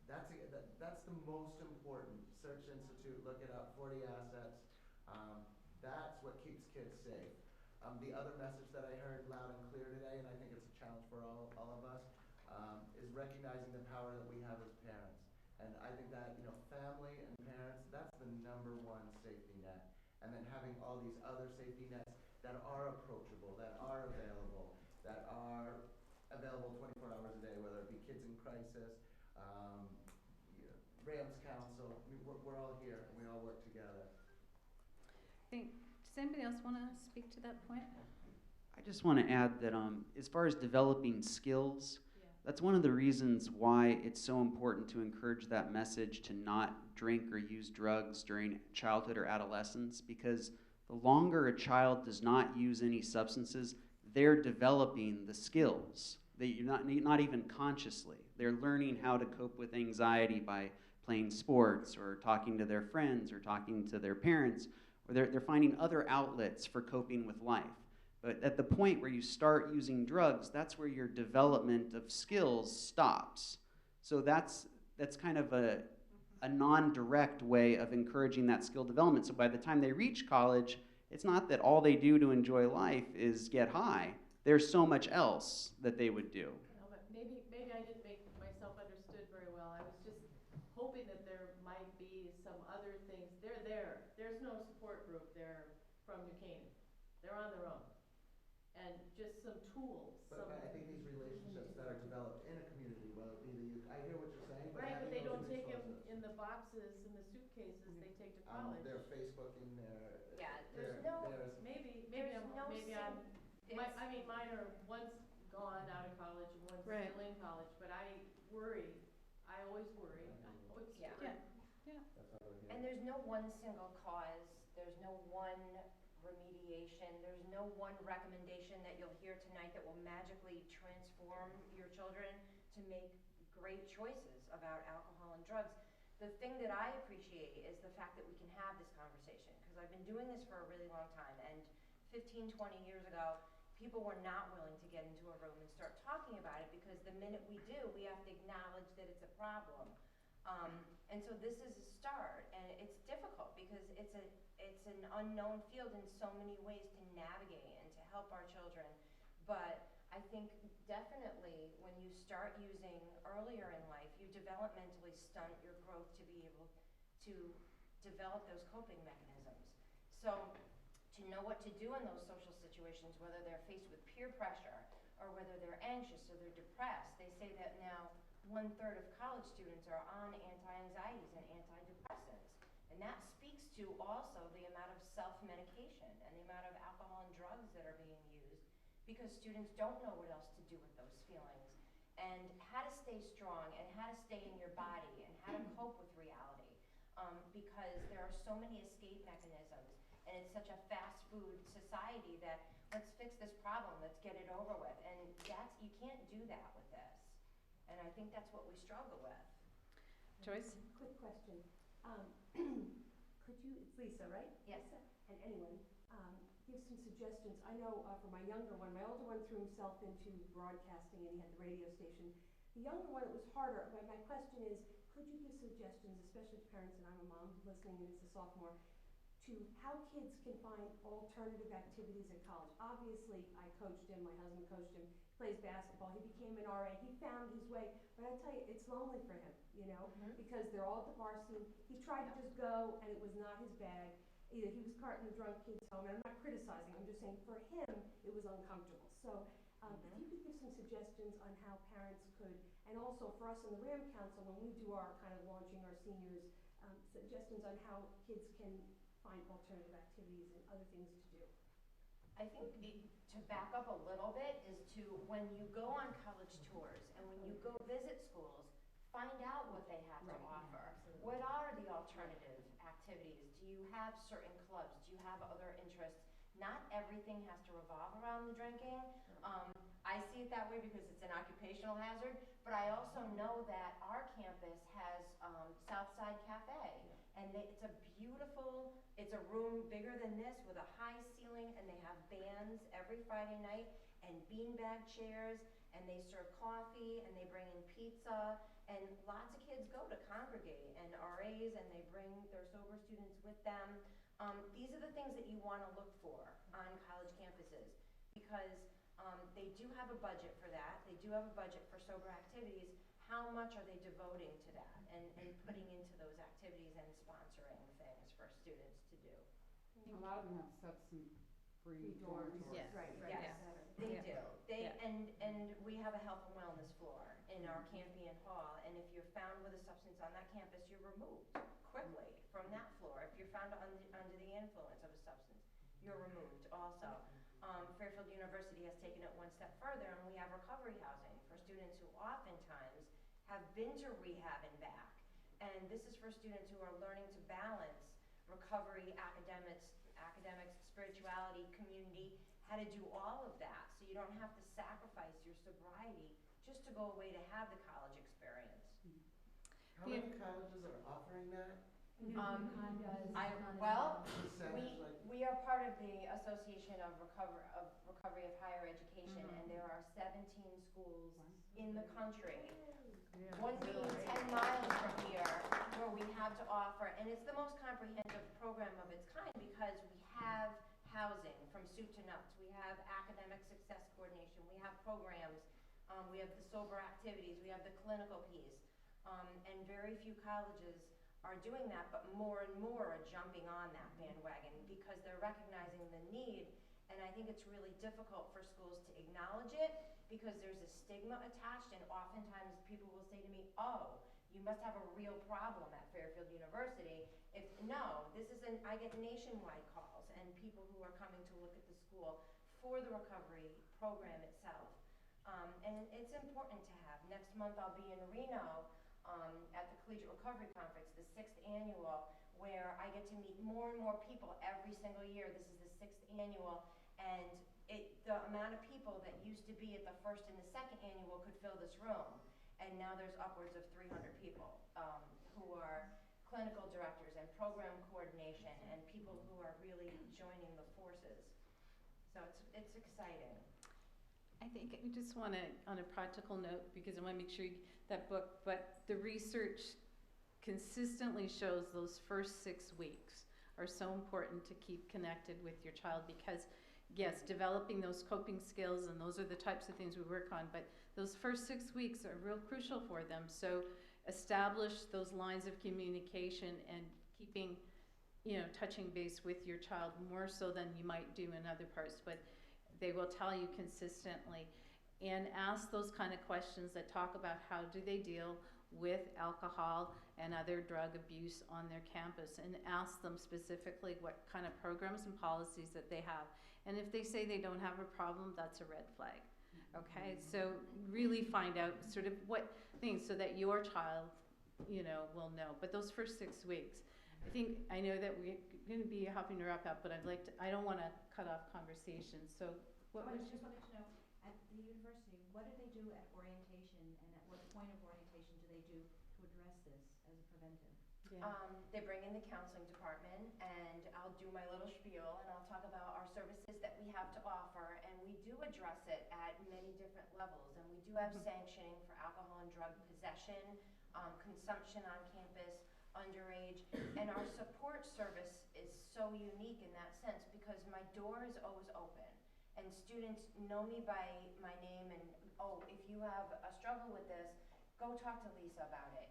That's the most important. Search Institute, look it up, 40 assets. That's what keeps kids safe. The other message that I heard loud and clear today, and I think it's a challenge for all of us, is recognizing the power that we have as parents. And I think that, family and parents, that's the #1 safety net. And then having all these other safety nets that are approachable, that are available 24 hours a day, whether it be Kids in Crisis, Rams Council. I mean, we're all here and we all work together. Does anybody else want to speak to that point? I just want to add that as far as developing skills, that's one of the reasons why it's so important to encourage that message to not drink or use drugs during childhood or adolescence, because the longer a child does not use any substances, they're developing the skills. Not even consciously. They're learning how to cope with anxiety by playing sports or talking to their friends or talking to their parents, or they're finding other outlets for coping with life. But at the point where you start using drugs, that's where your development of skills stops. So that's kind of a non-direct way of encouraging that skill development. So by the time they reach college, it's not that all they do to enjoy life is get high. There's so much else that they would do. No, but maybe I didn't make myself understood very well. I was just hoping that there might be some other things. They're there. There's no support group there from New Canaan. They're on their own. And just some tools. But I think these relationships that are developed in a community, whether it be the youth, I hear what you're saying, but right, but they don't take them resources. in the boxes and the suitcases they take to college. They're Facebooking, Maybe mine are one's gone out of college and one's still in college, but I worry. I always worry. Yeah. Yeah. And there's no one single cause. There's no one remediation. There's no one recommendation that you'll hear tonight that will magically transform your children to make great choices about alcohol and drugs. The thing that I appreciate is the fact that we can have this conversation, because I've been doing this for a really long time, and 15, 20 years ago, people were not willing to get into a room and start talking about it, because the minute we do, we have to acknowledge that it's a problem. And so this is a start, and it's difficult because it's an unknown field in so many ways to navigate and to help our children. But I think definitely when you start using earlier in life, you developmentally stunt your growth to be able to develop those coping mechanisms. So to know what to do in those social situations, whether they're faced with peer pressure or whether they're anxious or they're depressed. They say that now 1/3 of college students are on anti-anxieties and antidepressants. And that speaks to also the amount of self-medication and the amount of alcohol and drugs that are being used, because students don't know what else to do with those feelings, and how to stay strong and how to stay in your body and how to cope with reality, because there are so many escape mechanisms, and it's such a fast food society that let's fix this problem, let's get it over with, and you can't do that with this. And I think that's what we struggle with. Joyce? Quick question. Could you, it's Lisa, right? Yes. Lisa, and anyone, give some suggestions. I know for my younger one, my older one threw himself into broadcasting and he had the radio station. The younger one, it was harder. My question is, could you give suggestions, especially to parents, and I'm a mom listening and it's a sophomore, to how kids can find alternative activities in college? Obviously, I coached him, my husband coached him, plays basketball, he became an RA, he found his way, but I tell you, it's lonely for him, because they're all at the bar scene. He tried to just go, and it was not his bag. Either he was carting the drunk kids home, and I'm not criticizing, I'm just saying for him, it was uncomfortable. So if you could give some suggestions on how parents could, and also for us in the RAM Council, when we do our kind of launching our seniors, suggestions on how kids can find alternative activities and other things to do. I think to back up a little bit is to, when you go on college tours and when you go visit schools, find out what they have to offer. What are the alternative activities? Do you have certain clubs? Do you have other interests? Not everything has to revolve around the drinking. I see it that way because it's an occupational hazard, but I also know that our campus has Southside Cafe, and it's a beautiful, it's a room bigger than this with a high ceiling, and they have bands every Friday night, and beanbag chairs, and they serve coffee, and they bring in pizza, and lots of kids go to congregate, and RAs, and they bring their sober students with them. These are the things that you want to look for on college campuses, because they do have a budget for that. They do have a budget for sober activities. How much are they devoting to that and putting into those activities and sponsoring things for students to do? A lot of them have substance-free dormitories. Yes, Right. yes, they do. And we have a health and wellness floor in our Campion Hall, and if you're found with a substance on that campus, you're removed quickly from that floor. If you're found under the influence of a substance, you're removed also. Fairfield University has taken it one step further, and we have recovery housing for students who oftentimes have been to rehab and back. And this is for students who are learning to balance recovery, academics, spirituality, community, how to do all of that. So you don't have to sacrifice your sobriety just to go away to have the college experience. How many colleges are offering that? We are part of the Association of Recovery of Higher Education, and there are 17 schools in the country, one being 10 miles from here, where we have to offer, and it's the most comprehensive program of its kind because we have housing from soup to nuts, we have academic success coordination, we have programs, we have the sober activities, we have the clinical piece, and very few colleges are doing that, but more and more are jumping on that bandwagon because they're recognizing the need. And I think it's really difficult for schools to acknowledge it because there's a stigma attached, and oftentimes people will say to me, oh, you must have a real problem at Fairfield University. I get nationwide calls and people who are coming to look at the school for the recovery program itself. And it's important to have. Next month I'll be in Reno at the Collegiate Recovery Conference, the 6th annual, where I get to meet more and more people every single year. This is the 6th annual, and the amount of people that used to be at the 1st and the 2nd annual could fill this room, and now there's upwards of 300 people who are clinical directors and program coordination and people who are really joining the forces. So it's exciting. I think I just want to, on a practical note, because I want to make sure that book, but the research consistently shows those first 6 weeks are so important to keep connected with your child because, yes, developing those coping skills, and those are the types of things we work on, but those first 6 weeks are real crucial for them. So establish those lines of communication and keeping, touching base with your child more so than you might do in other parts, but they will tell you consistently. And ask those kind of questions that talk about how do they deal with alcohol and other drug abuse on their campus, and ask them specifically what kind of programs and policies that they have. And if they say they don't have a problem, that's a red flag. Okay, so really find out sort of what things so that your child, will know. But those first 6 weeks, I know that we're going to be helping to wrap up, but I don't want to cut off conversation. So what I would just you? wanted to know, at the university, what do they do at orientation, and at what point of orientation do they do to address this as a preventive? They bring in the counseling department, and I'll do my little spiel, and I'll talk about our services that we have to offer, and we do address it at many different levels, and we do have sanctioning for alcohol and drug possession, consumption on campus, underage, and our support service is so unique in that sense because my door is always open, and students know me by my name, and if you have a struggle with this, go talk to Lisa about it,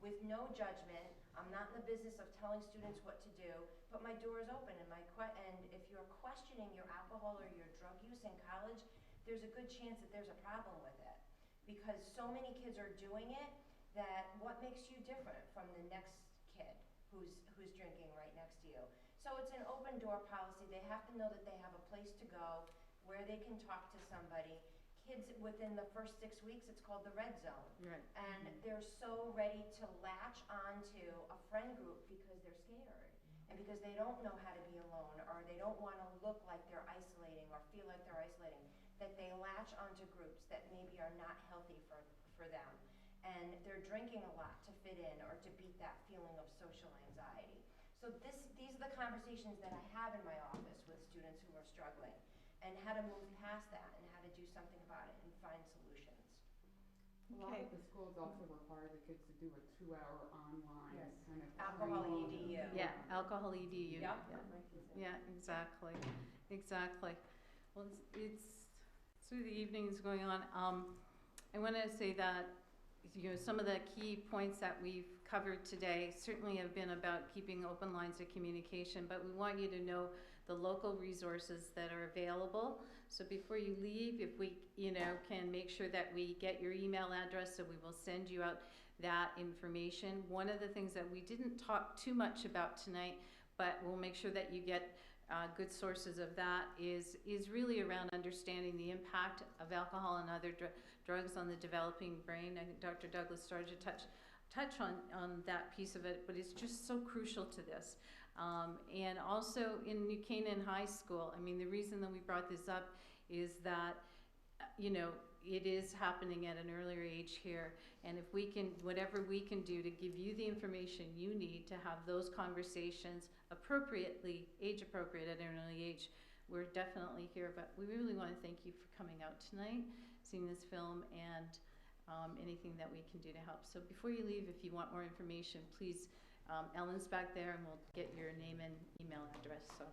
with no judgment. I'm not in the business of telling students what to do, but my door is open, and if you're questioning your alcohol or your drug use in college, there's a good chance that there's a problem with it because so many kids are doing it that what makes you different from the next kid who's drinking right next to you? So it's an open door policy. They have to know that they have a place to go. where they can talk to somebody. Kids within the first 6 weeks, it's called the red zone. Right. And they're so ready to latch onto a friend group because they're scared and because they don't know how to be alone, or they don't want to look like they're isolating or feel like they're isolating, that they latch onto groups that maybe are not healthy for them. And they're drinking a lot to fit in or to beat that feeling of social anxiety. So these are the conversations that I have in my office with students who are struggling, and how to move past that and how to do something about it and find solutions. A lot of the schools also require the kids to do a 2-hour online kind of Alcohol training. EDU. Yeah, alcohol EDU. Yep. Yeah, exactly, exactly. Well, it's so the evening is going on. I want to say that, you know, some of the key points that we've covered today certainly have been about keeping open lines of communication, but we want you to know the local resources that are available. So before you leave, if we, you know, can make sure that we get your email address, so we will send you out that information. One of the things that we didn't talk too much about tonight, but we'll make sure that you get good sources of that, is really around understanding the impact of alcohol and other drugs on the developing brain. I think Dr. Douglas started to touch on that piece of it, but it's just so crucial to this. And also in New Canaan High School, I mean, the reason that we brought this up is that, you know, it is happening at an earlier age here. And if we can, whatever we can do to give you the information you need to have those conversations appropriately, age appropriate at an early age, we're definitely here. But we really want to thank you for coming out tonight, seeing this film, and anything that we can do to help. So before you leave, if you want more information, please, Ellen's back there and we'll get your name and email address. So.